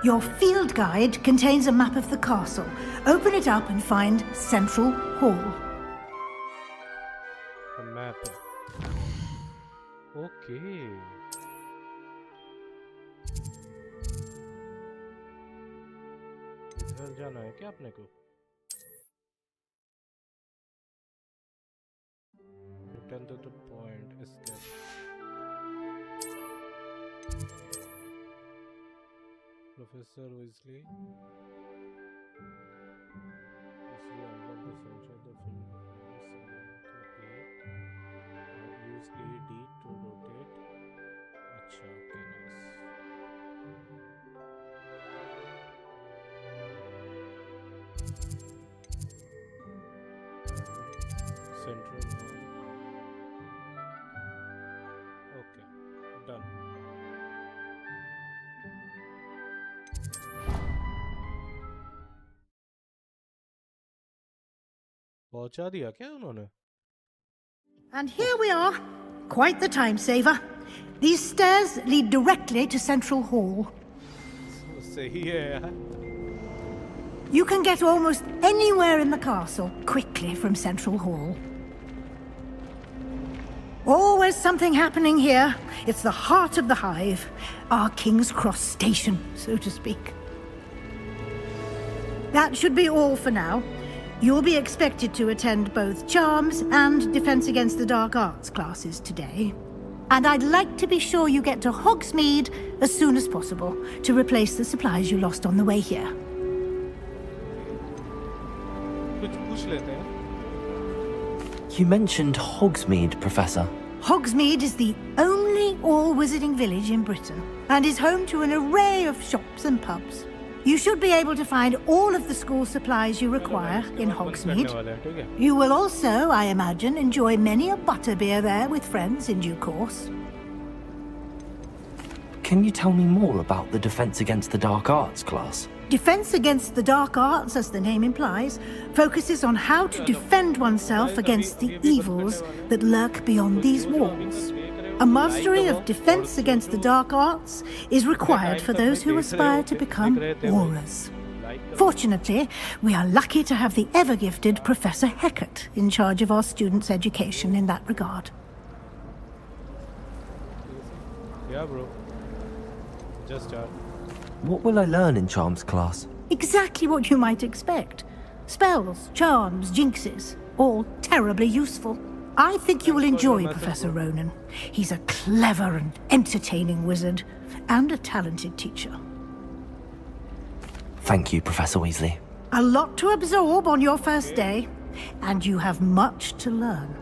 Your field guide contains a map of the castle. Open it up and find Central Hall. A map. Okay. इधर जाना है क्या अपने को? Return to the point. Escape. Professor Weasley. Unlock the center of the film. Use AD to rotate. अच्छा, okay, nice. Central. Okay, done. पहुंचा दिया क्या उन्होंने? And here we are. Quite the time saver. These stairs lead directly to Central Hall. सही है यार. You can get almost anywhere in the castle quickly from Central Hall. Always something happening here. It's the heart of the hive. Our King's Cross station, so to speak. That should be all for now. You'll be expected to attend both Charms and Defense Against the Dark Arts classes today. And I'd like to be sure you get to Hogsmeade as soon as possible to replace the supplies you lost on the way here. You mentioned Hogsmeade, Professor. Hogsmeade is the only all-wizarding village in Britain and is home to an array of shops and pubs. You should be able to find all of the school supplies you require in Hogsmeade. You will also, I imagine, enjoy many a butterbeer there with friends in due course. Can you tell me more about the Defense Against the Dark Arts class? Defense Against the Dark Arts, as the name implies, focuses on how to defend oneself against the evils that lurk beyond these walls. A mastery of Defense Against the Dark Arts is required for those who aspire to become aurors. Fortunately, we are lucky to have the ever-gifted Professor Hecat in charge of our students' education in that regard. Yeah, bro. Just start. What will I learn in charms class? Exactly what you might expect. Spells, charms, jinxes, all terribly useful. I think you will enjoy Professor Ronan. He's a clever and entertaining wizard, and a talented teacher. Thank you, Professor Weasley. A lot to absorb on your first day, and you have much to learn.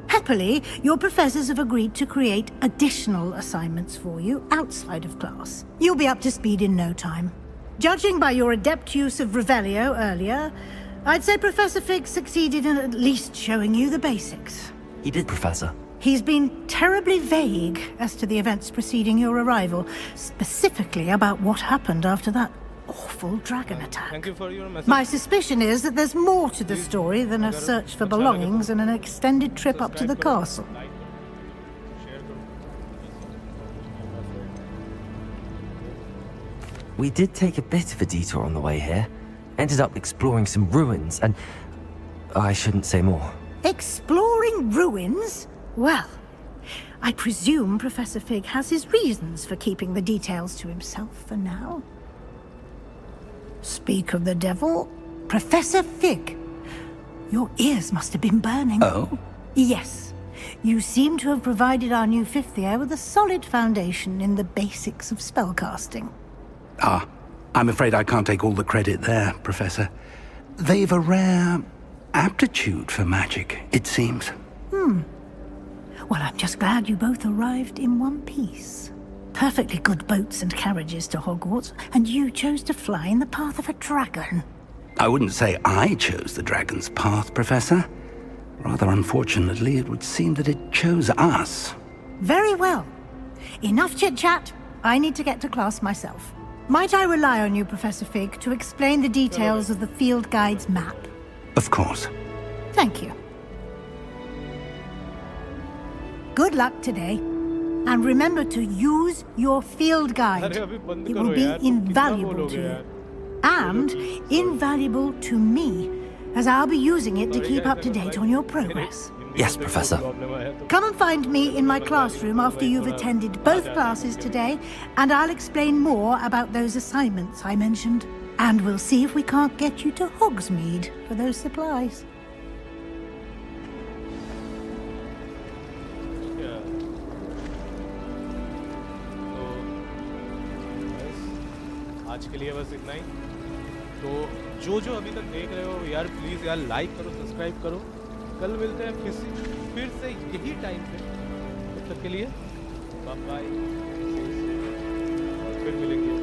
Happily, your professors have agreed to create additional assignments for you outside of class. You'll be up to speed in no time. Judging by your adept use of Revelio earlier, I'd say Professor Fig succeeded in at least showing you the basics. He did, Professor. He's been terribly vague as to the events preceding your arrival, specifically about what happened after that awful dragon attack. Thank you for your message. My suspicion is that there's more to the story than a search for belongings and an extended trip up to the castle. We did take a bit of a detour on the way here. Ended up exploring some ruins and... I shouldn't say more. Exploring ruins? Well, I presume Professor Fig has his reasons for keeping the details to himself for now. Speak of the devil, Professor Fig. Your ears must have been burning. Oh? Yes. You seem to have provided our new fifth year with a solid foundation in the basics of spellcasting. Ah, I'm afraid I can't take all the credit there, Professor. They've a rare aptitude for magic, it seems. Well, I'm just glad you both arrived in one piece. Perfectly good boats and carriages to Hogwarts, and you chose to fly in the path of a dragon. I wouldn't say I chose the dragon's path, Professor. Rather unfortunately, it would seem that it chose us. Very well. Enough chit-chat. I need to get to class myself. Might I rely on you, Professor Fig, to explain the details of the field guide's map? Of course. Thank you. Good luck today. And remember to use your field guide. It will be invaluable to you. And invaluable to me, as I'll be using it to keep up to date on your progress. Yes, Professor. Come and find me in my classroom after you've attended both classes today, and I'll explain more about those assignments I mentioned. And we'll see if we can't get you to Hogsmeade for those supplies. आज के लिए बस इतना ही। तो जो अभी तक देख रहे हो यार, प्लीज़ यार लाइक करो, सब्सक्राइब करो। कल मिलते हैं फिर से यही टाइम पे। तब तक के लिए बाय बाय। फिर मिलेंगे।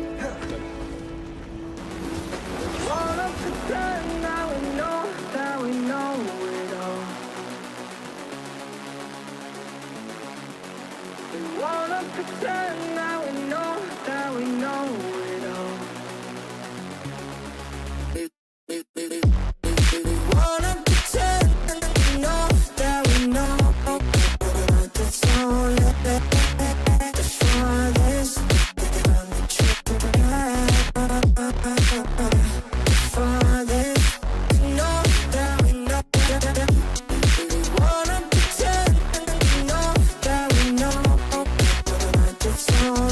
Wanna pretend that we know it all. We wanna pretend that we know it all. Wanna pretend that we know that's all the farthest from the truth. Wanna pretend that we know that it's all